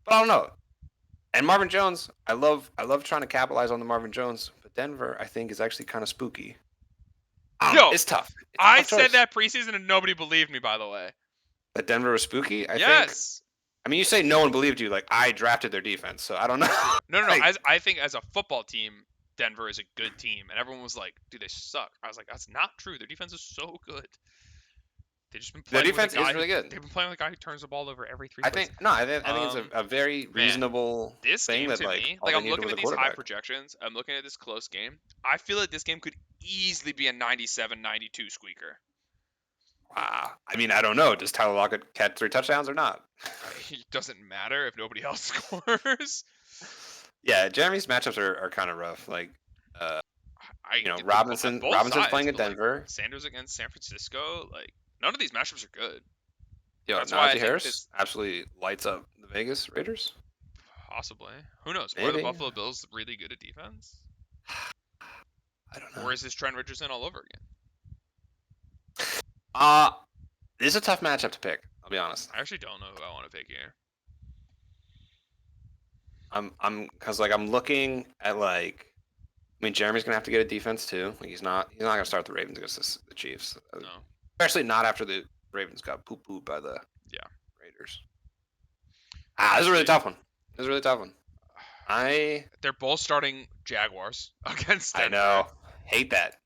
A: But I don't know. And Marvin Jones, I love trying to capitalize on the Marvin Jones, but Denver, I think, is actually kind of spooky. It's tough.
B: I said that preseason and nobody believed me, by the way.
A: That Denver was spooky?
B: Yes.
A: I mean, you say no one believed you. Like, I drafted their defense, so I don't know.
B: No.
A: Like,
B: I think as a football team, Denver is a good team, and everyone was like, "Dude, they suck." I was like, "That's not true. Their defense is so good. They've just been
A: Their
B: playing with a
A: defense is
B: guy
A: really good.
B: they've been playing with a guy who turns the ball over every 3
A: I
B: plays."
A: think no, I think it's a very
B: Man,
A: reasonable
B: this
A: thing
B: game
A: that
B: to
A: like
B: me,
A: all
B: like
A: they
B: I'm
A: needed
B: looking
A: was
B: at
A: a
B: these high
A: quarterback.
B: projections, I'm looking at this close game. I feel like this game could easily be a 97-92 squeaker.
A: Wow. I mean, I don't know. Does Tyler Lockett catch 3 touchdowns or not?
B: It doesn't matter if nobody else scores.
A: Yeah, Jeremy's matchups are kind of rough. Like,
B: On both
A: Robinson's
B: sides,
A: playing at
B: but like
A: Denver.
B: Sanders against San Francisco, like none of these matchups are good.
A: Yo,
B: That's why I
A: Najee
B: think
A: Harris
B: this
A: absolutely lights up the Vegas Raiders.
B: possibly. Who knows? Or the
A: Maybe.
B: Buffalo Bills really good at defense?
A: I don't know.
B: Or is this Trent Richardson all over again?
A: This is a tough matchup to pick. I'll be honest.
B: I actually don't know who I want to pick here.
A: Because like I'm looking at like, I mean, Jeremy's gonna have to get a defense too. Like he's not gonna start the Ravens against the Chiefs.
B: No.
A: Especially not after the Ravens got poo-pooed by the Raiders. This is a really tough one.
B: They're both starting Jaguars against Denver.
A: I know. Hate that.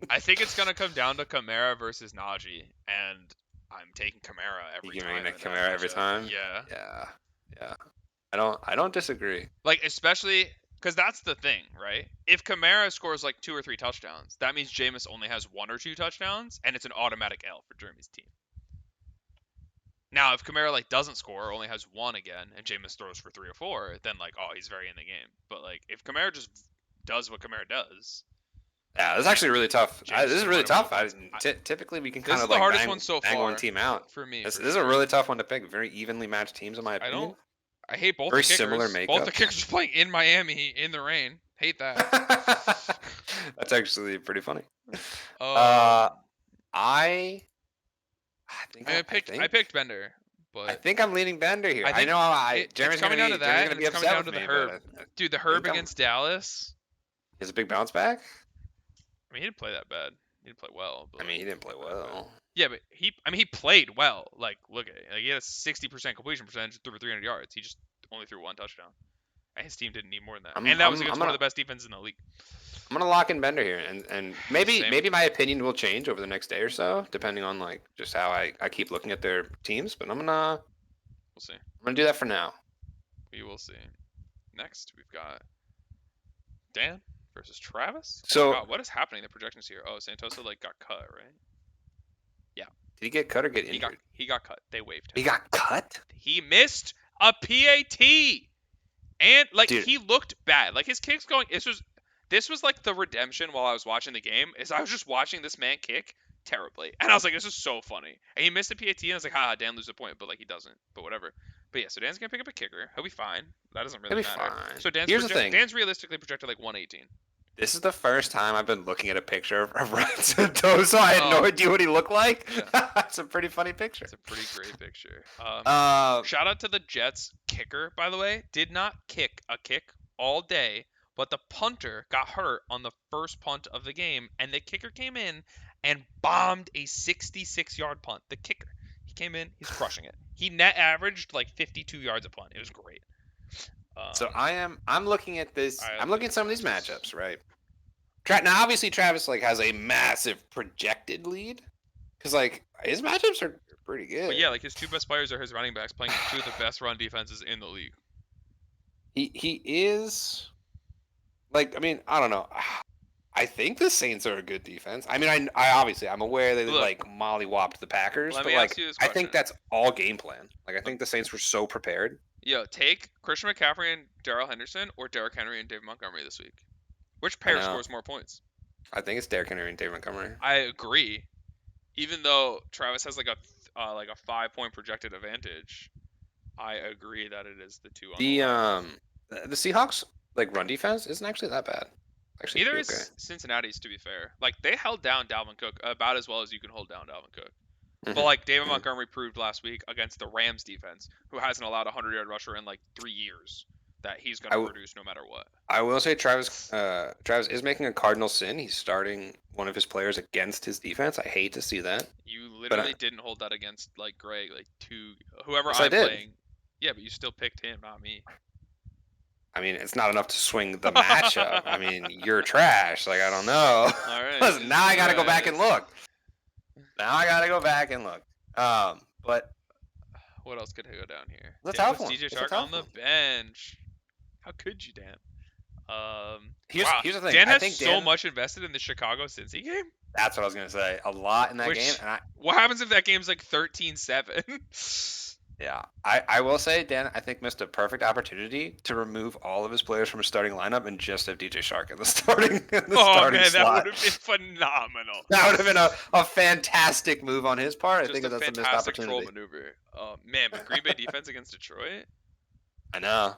B: I think it's gonna come down to Kamara versus Najee, and I'm taking Kamara every time.
A: Kamara every time. Yeah. I don't disagree.
B: Like especially because that's the thing, right? If Kamara scores like 2 or 3 touchdowns, that means Jameis only has 1 or 2 touchdowns, and it's an automatic L for Jeremy's team. Now, if Kamara like doesn't score, or only has 1 again, and Jameis throws for 3 or 4, then like, oh, he's very in the game. But like, if Kamara just does what Kamara does,
A: yeah, this is actually really tough. This is really tough. Typically, we can kind of like bang one team out
B: for me.
A: This is a really tough one to pick. Very evenly matched teams, in my opinion.
B: I hate both
A: Very
B: the kickers.
A: similar makeup.
B: Both the kickers are playing in Miami in the rain. Hate that.
A: That's actually pretty funny. I
B: picked Bender, but
A: I think I'm leaning Bender here.
B: I
A: know Jeremy's
B: coming down to that.
A: Gonna be
B: it's
A: upset
B: coming down to
A: with
B: the
A: me,
B: Herb. Dude, the Herb against Dallas
A: is a big bounce back.
B: I mean, he didn't play that bad. He didn't play well. But
A: he didn't play well.
B: Yeah, but he played well. Like, look at it. Like, he had a 60% completion percentage, threw for 300 yards. He just only threw 1 touchdown. And his team didn't need more than that. And that was against one of the best defenses in the league.
A: I'm gonna lock in Bender here, and maybe my opinion will change over the next day or so, depending on like just how I keep looking at their teams. But we'll
B: see.
A: I'm gonna do that for now.
B: We will see. Next, we've got Dan versus Travis.
A: So
B: what is happening in the projections here? Oh, Santosa like got cut, right? Yeah.
A: Did he get cut or get injured?
B: He got cut. They waived him.
A: He got cut?
B: He missed a PAT. And like
A: Dude.
B: He looked bad. Like his kicks going this was like the redemption while I was watching the game, is I was just watching this man kick terribly. And I was like, this is so funny. And he missed a PAT and I was like, Dan loses a point, but like he doesn't. But whatever. But yeah, so Dan's gonna pick up a kicker. He'll be fine. That doesn't really matter.
A: Fine.
B: So
A: Here's the thing.
B: Dan's realistically projected like 118.
A: This is the first time I've been looking at a picture of Ryan Santosa. I had no idea what he looked like. Yeah. It's a pretty funny picture.
B: It's a pretty great picture. Shout out to the Jets kicker, by the way. Did not kick a kick all day, but the punter got hurt on the first punt of the game, and the kicker came in and bombed a 66-yard punt. The kicker. He came in, he's crushing it. He net averaged like 52 yards a punt. It was great.
A: So I'm looking at this. I'm looking at some of these matchups, right? Now, obviously, Travis like has a massive projected lead because like his matchups are pretty good.
B: But yeah, like his 2 best players are his running backs playing 2 of the best run defenses in the league.
A: He is like, I mean, I don't know. I think the Saints are a good defense. I mean, I'm aware they like mollywopped the Packers, but like I think that's all game plan. Like I think the Saints were so prepared.
B: Yo, take Christian McCaffrey and Darrell Henderson or Derrick Henry and David Montgomery this week. Which pair scores more points?
A: I think it's Derrick Henry and David Montgomery.
B: I agree. Even though Travis has like a 5-point projected advantage, I agree that it is the 2 on
A: the Seahawks like run defense isn't actually that bad. Actually,
B: neither is Cincinnati's, to be fair. Like they held down Dalvin Cook about as well as you can hold down Dalvin Cook. But like David Montgomery proved last week against the Rams defense, who hasn't allowed a 100-yard rusher in like 3 years, that he's going to produce no matter what.
A: I will say Travis is making a cardinal sin. He's starting one of his players against his defense. I hate to see that.
B: You literally didn't hold that against like Greg, like whoever
A: yes,
B: I'm playing. Yeah, but you still picked him, not me.
A: I mean, it's not enough to swing the matchup. I mean, you're trash. Like, I don't know.
B: All right.
A: Listen, now I got to go back and
B: Right.
A: look. But
B: What else could I go down here?
A: it's a
B: Dan
A: tough
B: puts
A: one.
B: DJ
A: It's a
B: Shark
A: tough
B: on the
A: one.
B: bench. How could you, Dan?
A: Here's the thing.
B: Dan
A: I
B: has
A: think
B: so
A: Dan,
B: much invested in the Chicago Cincy game.
A: that's what I was gonna say. A lot in that game, and
B: What happens if that game's like 13-7?
A: I will say Dan, I think missed a perfect opportunity to remove all of his players from a starting lineup and just have DJ Shark in the starting
B: Man,
A: slot.
B: that would have been phenomenal.
A: That would have been a fantastic move on his part.
B: Just
A: I think
B: a
A: that's a missed
B: fantastic troll
A: opportunity.
B: maneuver. Man, but Green Bay defense against Detroit.
A: I know.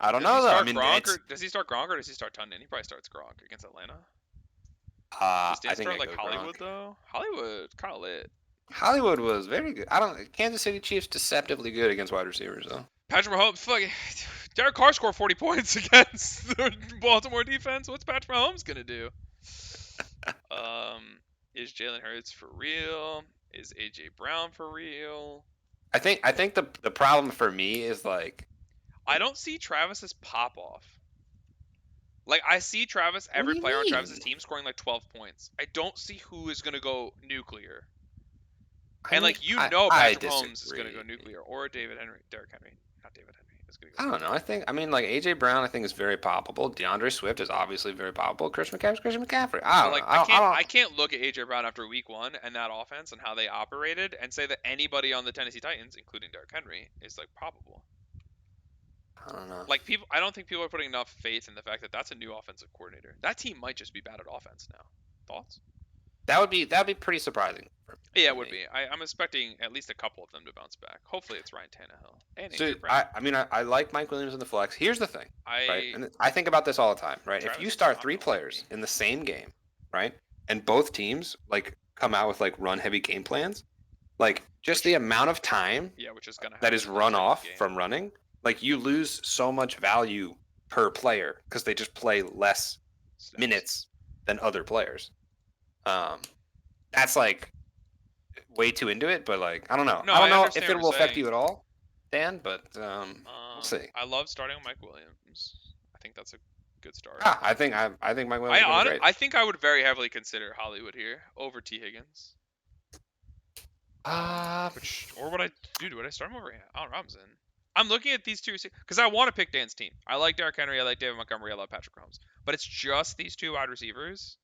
A: I don't
B: Does
A: know
B: he
A: though.
B: start
A: I mean,
B: Gronk or does he start Gronk or does he start Tunyon? He probably starts Gronk against Atlanta. Does
A: I
B: Dan
A: think
B: start
A: I
B: like
A: go
B: Hollywood
A: Gronk.
B: though? Hollywood kind of lit.
A: Hollywood was very good. Kansas City Chiefs deceptively good against wide receivers though.
B: Patrick Mahomes, fuck it. Derek Carr scored 40 points against the Baltimore defense. What's Patrick Mahomes gonna do? Is Jalen Hurts for real? Is AJ Brown for real?
A: I think the problem for me is like
B: I don't see Travis's pop off. Like I see Travis, every
A: do you
B: player on
A: mean?
B: Travis's team scoring like 12 points. I don't see who is gonna go nuclear.
A: I
B: And
A: mean,
B: like
A: I
B: Patrick Mahomes is gonna
A: disagree.
B: go nuclear, or Derrick Henry, not David Henry. Is gonna
A: I
B: go.
A: don't know. I mean, like AJ Brown, I think is very palpable. DeAndre Swift is obviously very palpable. Christian McCaffrey. I don't know.
B: I can't look at AJ Brown after week 1 and that offense and how they operated and say that anybody on the Tennessee Titans, including Derrick Henry, is like probable.
A: I don't know.
B: Like I don't think people are putting enough faith in the fact that that's a new offensive coordinator. That team might just be bad at offense now. Thoughts?
A: That would be pretty surprising.
B: Yeah, it would be. I'm expecting at least a couple of them to bounce back. Hopefully, it's Ryan Tannehill and
A: So
B: AJ Brown.
A: I like Mike Williams in the flex. Here's the thing, right?
B: I
A: And I think about this all the time, right?
B: Travis
A: If you
B: is
A: start 3
B: phenomenal.
A: players in the same game, right, and both teams like come out with like run heavy game plans, like just the amount of time
B: which is gonna
A: that is
B: happen in that
A: run
B: type of
A: off
B: game.
A: from running, like you lose so much value per player because they just play less
B: Snaps.
A: minutes than other players. That's like way too into it, but like I don't know.
B: No,
A: I don't
B: I
A: know
B: understand
A: if it
B: what
A: will
B: you're
A: affect
B: saying.
A: you at all, Dan. But we'll see.
B: I love starting with Mike Williams. I think that's a good start.
A: I think Mike Williams is great.
B: I think I would very heavily consider Hollywood here over T Higgins. Or would I start him over Allen Robinson? I'm looking at these two because I want to pick Dan's team. I like Derrick Henry, I like David Montgomery, I love Patrick Mahomes. But it's just these 2 wide receivers.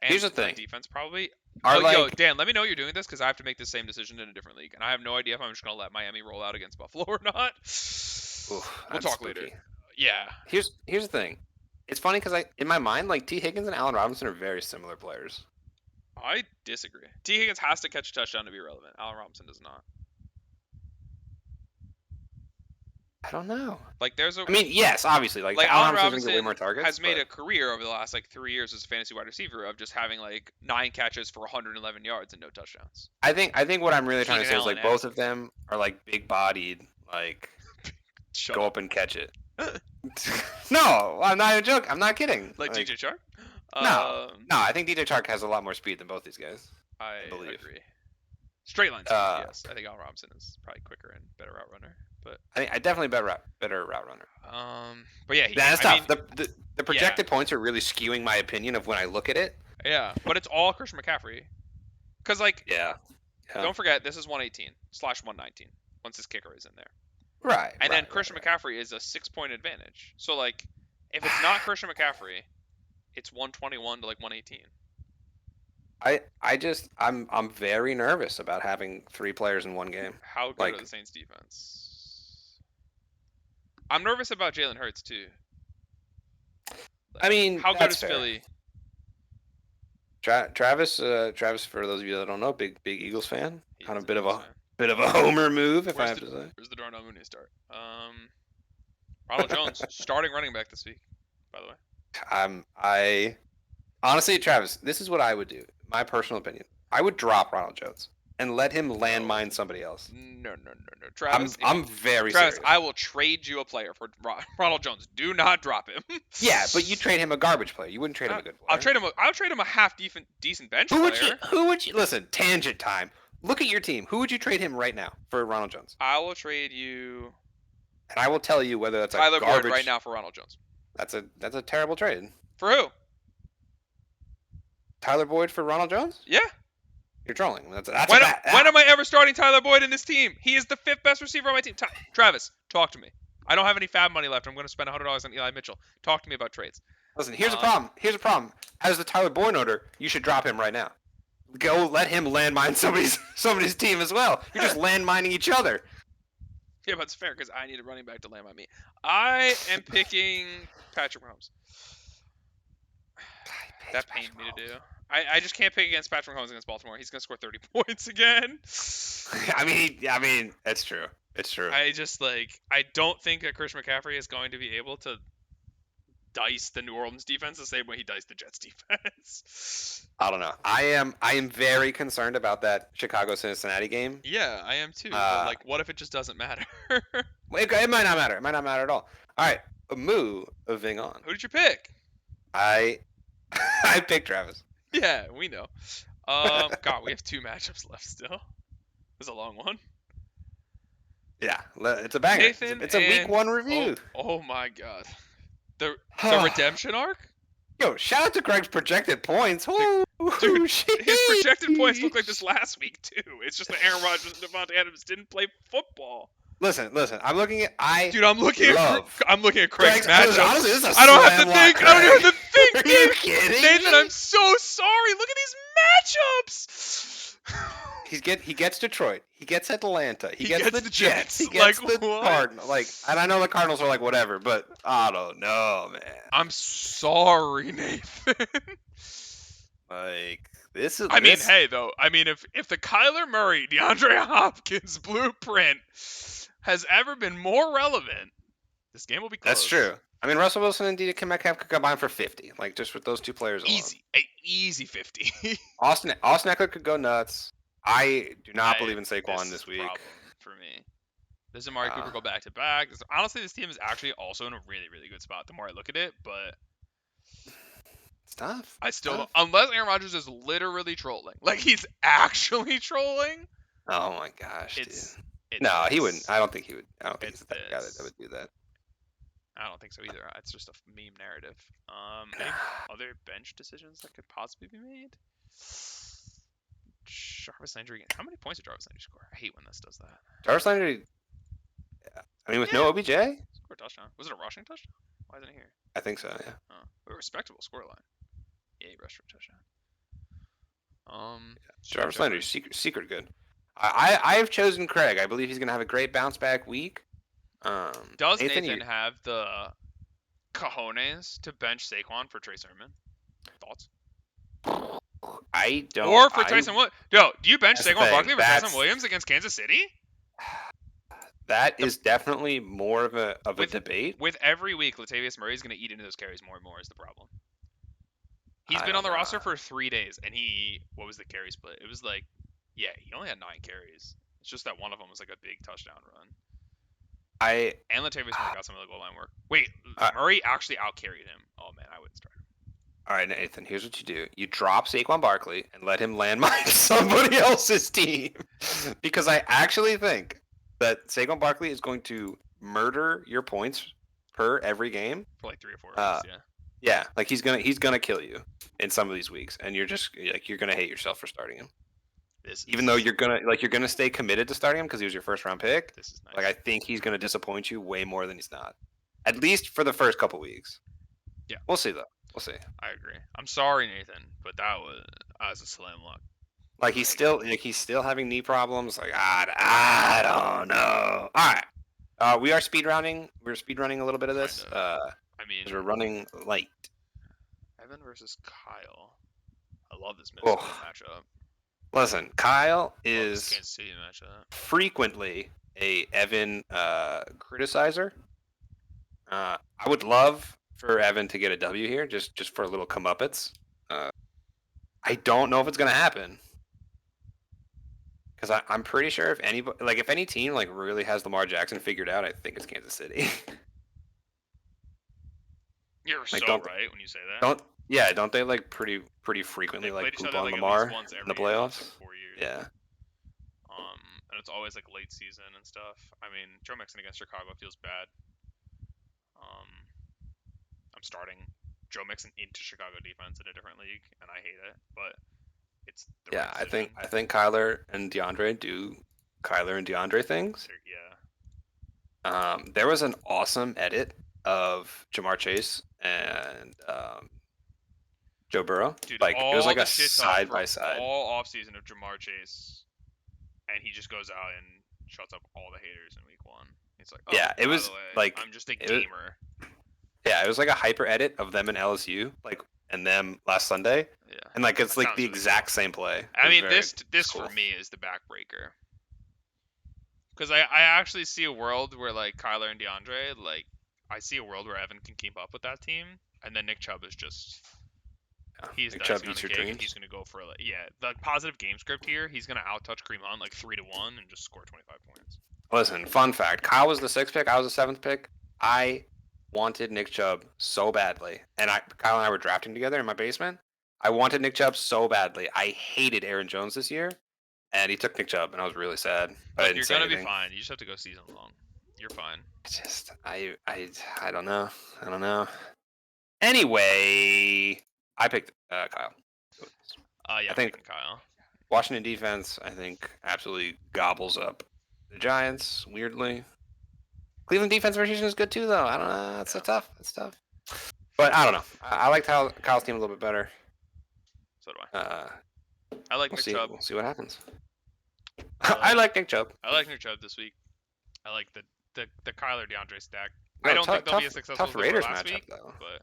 B: And
A: Here's the thing.
B: Defense probably.
A: Yo,
B: Dan, let me know you're doing this because I have to make the same decision in a different league, and I have no idea if I'm just gonna let Miami roll out against Buffalo or not. We'll talk later. Yeah.
A: Here's the thing. It's funny because in my mind, like T Higgins and Allen Robinson are very similar players.
B: I disagree. T Higgins has to catch a touchdown to be relevant. Allen Robinson does not.
A: I don't know.
B: Like
A: I mean, yes, obviously. Like
B: Allen
A: Robinson
B: Robinson
A: get way more targets,
B: has made a career over the last like 3 years as a fantasy wide receiver of just having like 9 catches for 111 yards and no touchdowns.
A: I think what I'm really trying to say is
B: Allen
A: like both of them are like big bodied, like go up and catch it. No, I'm not even joking. I'm not kidding.
B: Like DJ Chark?
A: No, I think DJ Chark has a lot more speed than both these guys.
B: I
A: believe.
B: agree. Straight line speed, yes. I think Allen Robinson is probably quicker and better route runner. But
A: I definitely better route runner.
B: But yeah,
A: that's tough. The projected points are really skewing my opinion of when I look at it.
B: Yeah, but it's all Christian McCaffrey. Because like, don't forget this is 118/119 once his kicker is in there.
A: Right.
B: And then Christian McCaffrey is a 6-point advantage. So like, if it's not Christian McCaffrey, it's 121 to like 118.
A: I'm very nervous about having 3 players in one game.
B: How good are the Saints defense? I'm nervous about Jalen Hurts too.
A: Like, I mean,
B: how good is Philly?
A: Travis, for those of you that don't know, big Eagles fan. Kind of a bit of a homer move, if I have to say.
B: Where's the Darnell Mooney start? Ronald Jones starting running back this week, by the way.
A: I honestly, Travis, this is what I would do. My personal opinion. I would drop Ronald Jones and let him landmine somebody else.
B: No. Travis,
A: I'm very
B: Travis,
A: serious.
B: I will trade you a player for Ronald Jones. Do not drop him.
A: Yeah, but you trade him a garbage player. You wouldn't trade him a good player.
B: I'll trade him a half decent bench player.
A: Who would you listen, tangent time. Look at your team. Who would you trade him right now for Ronald Jones?
B: I will trade you
A: And I will tell you whether that's
B: Tyler
A: a garbage.
B: Boyd right now for Ronald Jones.
A: That's a terrible trade.
B: For who?
A: Tyler Boyd for Ronald Jones?
B: Yeah.
A: You're trolling. When
B: am I ever starting Tyler Boyd in this team? He is the 5th best receiver on my team. Travis, talk to me. I don't have any fab money left. I'm going to spend $100 on Eli Mitchell. Talk to me about trades.
A: Listen, here's a problem. Here's a problem. As the Tyler Boyd owner, you should drop him right now. Go let him landmine somebody's team as well. You're just landmining each other.
B: Yeah, but it's fair because I need a running back to landmine me. I am picking Patrick Mahomes. That pained me to do. I just can't pick against Patrick Mahomes against Baltimore. He's gonna score 30 points again.
A: I mean, it's true. It's true.
B: I don't think that Christian McCaffrey is going to be able to dice the New Orleans defense the same way he diced the Jets defense.
A: I don't know. I am very concerned about that Chicago-Cincinnati game.
B: Yeah, I am too. But what if it just doesn't matter?
A: It might not matter. It might not matter at all. All right, moving on.
B: Who did you pick?
A: I picked Travis.
B: Yeah, we know. God, we have 2 matchups left still. It's a long one.
A: Yeah, it's a banger.
B: Nathan
A: it's a week 1 review.
B: Oh my God. The redemption arc?
A: Yo, shout out to Greg's projected points.
B: Dude, his projected points look like this last week too. It's just that Aaron Rodgers and Devontae Adams didn't play football.
A: Listen. I'm looking at
B: I'm looking at Craig's matchups.
A: Honestly, this is a
B: I don't have to
A: slam
B: think.
A: lock,
B: I don't have to think.
A: Are you kidding
B: Nathan,
A: me?
B: I'm so sorry. Look at these matchups.
A: He gets Detroit. He gets Atlanta. He gets the
B: Jets.
A: He gets the
B: what?
A: Cardinals. And I know the Cardinals are whatever, but I don't know, man.
B: I'm sorry, Nathan.
A: This is.
B: Hey, though. If the Kyler Murray, DeAndre Hopkins blueprint has ever been more relevant, this game will be close.
A: That's true. Russell Wilson and DK Metcalf could combine for 50, just with those 2 players alone.
B: Easy 50.
A: Austin Eckler could go nuts. I do not believe in Saquon this week.
B: For me, does Amari Cooper go back to back? Honestly, this team is actually also in a really, really good spot. The more I look at it, but
A: it's tough.
B: Unless Aaron Rodgers is literally trolling, he's actually trolling.
A: Oh my gosh, dude. No, he wouldn't. I don't think he would. I don't think he's the type of guy that would do that.
B: I don't think so either. It's just a meme narrative. Any other bench decisions that could possibly be made? Jarvis Landry. How many points did Jarvis Landry score? I hate when this does that.
A: Jarvis Landry. With no OBJ.
B: Scored a touchdown. Was it a rushing touchdown? Why isn't it here?
A: I think so. Yeah.
B: A respectable scoreline. Yeah, he rushed for a touchdown.
A: Jarvis Landry's secret good. I have chosen Craig. I believe he's going to have a great bounce back week.
B: Does Nathan have the cojones to bench Saquon for Trey Sermon? Thoughts?
A: I don't.
B: Or for Tyson Williams? Yo, do you bench Saquon Barkley for Tyson Williams against Kansas City?
A: That is definitely more of a debate.
B: With every week, Latavius Murray is going to eat into those carries more and more is the problem. He's been on the roster for 3 days, and what was the carry split? It was he only had 9 carries. It's just that one of them was a big touchdown run. And Latavius Murray got some of the goal line work. Wait, Murray actually out-carried him. Oh, man, I wouldn't start him.
A: All right, Nathan, here's what you do. You drop Saquon Barkley and let him landmine somebody else's team. Because I actually think that Saquon Barkley is going to murder your points per every game.
B: For 3 or 4 weeks,
A: yeah. Yeah, he's gonna kill you in some of these weeks. And you're just you're gonna hate yourself for starting him. Even though you're gonna stay committed to starting him because he was your first round pick. This is nice. I think he's gonna disappoint you way more than he's not. At least for the first couple weeks. Yeah. We'll see though. We'll see.
B: I agree. I'm sorry, Nathan, but that was a slam luck.
A: He's still having knee problems. I don't know. All right. We are speed rounding. We're speed running a little bit of this. We're running light.
B: Evan versus Kyle. I love this matchup.
A: Listen, Kyle is
B: Kansas City matchup.
A: Frequently a Evan criticizer. I would love for Evan to get a W here, just for a little comeuppance. I don't know if it's gonna happen because I'm pretty sure if any team really has Lamar Jackson figured out, I think it's Kansas City.
B: You're right when you say that.
A: Don't they pretty frequently poop on Lamar in the playoffs?
B: 4 years.
A: Yeah.
B: and it's always like late season and stuff. I mean, Joe Mixon against Chicago feels bad. I'm starting Joe Mixon into Chicago defense in a different league, and I hate it, but it's the
A: Yeah,
B: right decision.
A: I think Kyler and DeAndre do Kyler and DeAndre things.
B: Yeah.
A: There was an awesome edit of Jamar Chase and Joe Burrow.
B: Dude,
A: Like it was
B: all
A: like
B: the
A: a
B: shit talk
A: side
B: for
A: by side.
B: all offseason of Jamar Chase, and he just goes out and shuts up all the haters in week 1. He's like, oh,
A: Yeah, it
B: by
A: was
B: the way,
A: like
B: I'm just a
A: it was,
B: gamer.
A: yeah, it was like a hyper edit of them in LSU, like and them last Sunday.
B: Yeah.
A: And like it's
B: That
A: like
B: sounds
A: the
B: really
A: exact
B: cool.
A: same play.
B: I mean, this
A: cool.
B: for me is the backbreaker. Because I actually see a world where like Kyler and DeAndre, like I see a world where Evan can keep up with that team, and then Nick Chubb is just he's
A: Nick
B: the
A: Chubb
B: icing on
A: eats
B: the
A: your
B: cake, and
A: dreams.
B: he's gonna go for like the positive game script here. He's gonna outtouch Kareem Hunt like 3-1 and just score 25 points.
A: Listen, fun fact: Kyle was the 6th pick. I was the 7th pick. I wanted Nick Chubb so badly, and Kyle and I were drafting together in my basement. I wanted Nick Chubb so badly. I hated Aaron Jones this year, and he took Nick Chubb, and I was really sad. But I
B: Look,
A: didn't
B: you're
A: say
B: gonna be
A: anything.
B: fine. You just have to go season long. You're fine.
A: Just I don't know. I don't know. Anyway, I picked Kyle.
B: Yeah,
A: I think
B: picking Kyle.
A: Washington defense, I think, absolutely gobbles up the Giants. Weirdly, Cleveland defense version is good too, though. I don't know. It's tough. It's tough. But I don't know. I like Kyle's team a little bit better.
B: So do I. I like Nick Chubb.
A: We'll see what happens. I like Nick Chubb.
B: I like Nick Chubb this week. I like the Kyler DeAndre stack.
A: No,
B: I don't think they'll be as successful as they were
A: Raiders
B: last
A: matchup,
B: week,
A: though.
B: but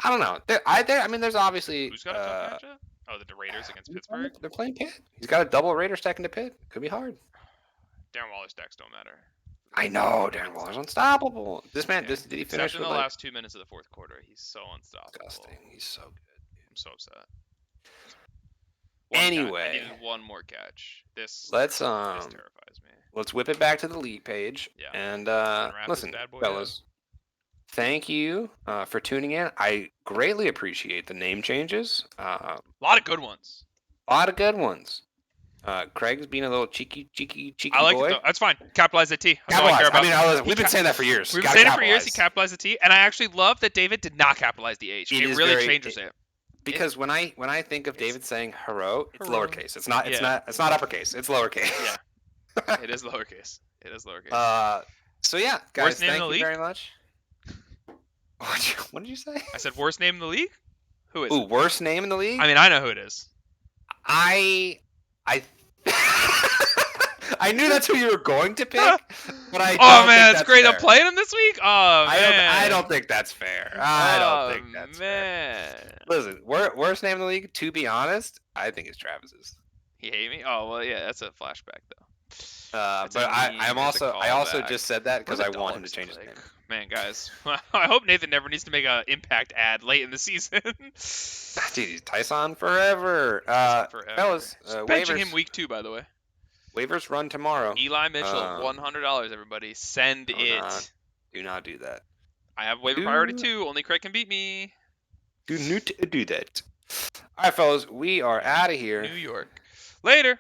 A: I don't know. I mean, there's obviously
B: who's got a tough matchup? Oh, the Raiders against Pittsburgh.
A: They're playing Pitt. He's got a double Raider stack into Pitt. Could be hard.
B: Darren Waller's stacks don't matter.
A: I know Darren Waller's unstoppable. This man, did he finish
B: except in the last 2 minutes of the fourth quarter? He's so unstoppable.
A: Disgusting. He's so good.
B: I'm so upset.
A: Anyway,
B: I needed one more catch. This
A: terrifies
B: me.
A: Let's whip it back to the league page.
B: Yeah.
A: And listen, fellas,
B: up.
A: thank you for tuning in. I greatly appreciate the name changes.
B: A lot of good ones.
A: Craig's being a little cheeky
B: I like
A: boy.
B: it though. That's fine. Capitalize the T.
A: We've been saying that for years.
B: We've been saying it for years. He capitalized the T, and I actually love that David did not capitalize the H. It really changes it.
A: Because when I think of David saying "hero," it's lowercase. It's not uppercase. It's lowercase.
B: Yeah. It is lowercase.
A: So yeah, guys,
B: worst name
A: thank
B: in the
A: you
B: league?
A: very much. What did you say?
B: I said worst name in the league. Who is?
A: Ooh, worst name in the league?
B: I mean, I know who it is.
A: I I knew that's who you were going to pick, but I.
B: Oh man, it's great. I'm playing him this week. Oh man.
A: I don't think that's fair. Fair. Listen, worst name in the league. To be honest, I think it's Travis's.
B: He hate me? Oh well, yeah, that's a flashback though.
A: But I also just said that because I want him to change his name.
B: Man, guys, I hope Nathan never needs to make an impact ad late in the season.
A: Dude, Tyson forever. Fellas,
B: benching him week 2, by the way.
A: Waivers run tomorrow.
B: Eli Mitchell, $100. Everybody, send it.
A: Do not do that.
B: I have waiver priority 2. Only Craig can beat me.
A: Do not do that. All right, fellas, we are out of here.
B: New York. Later.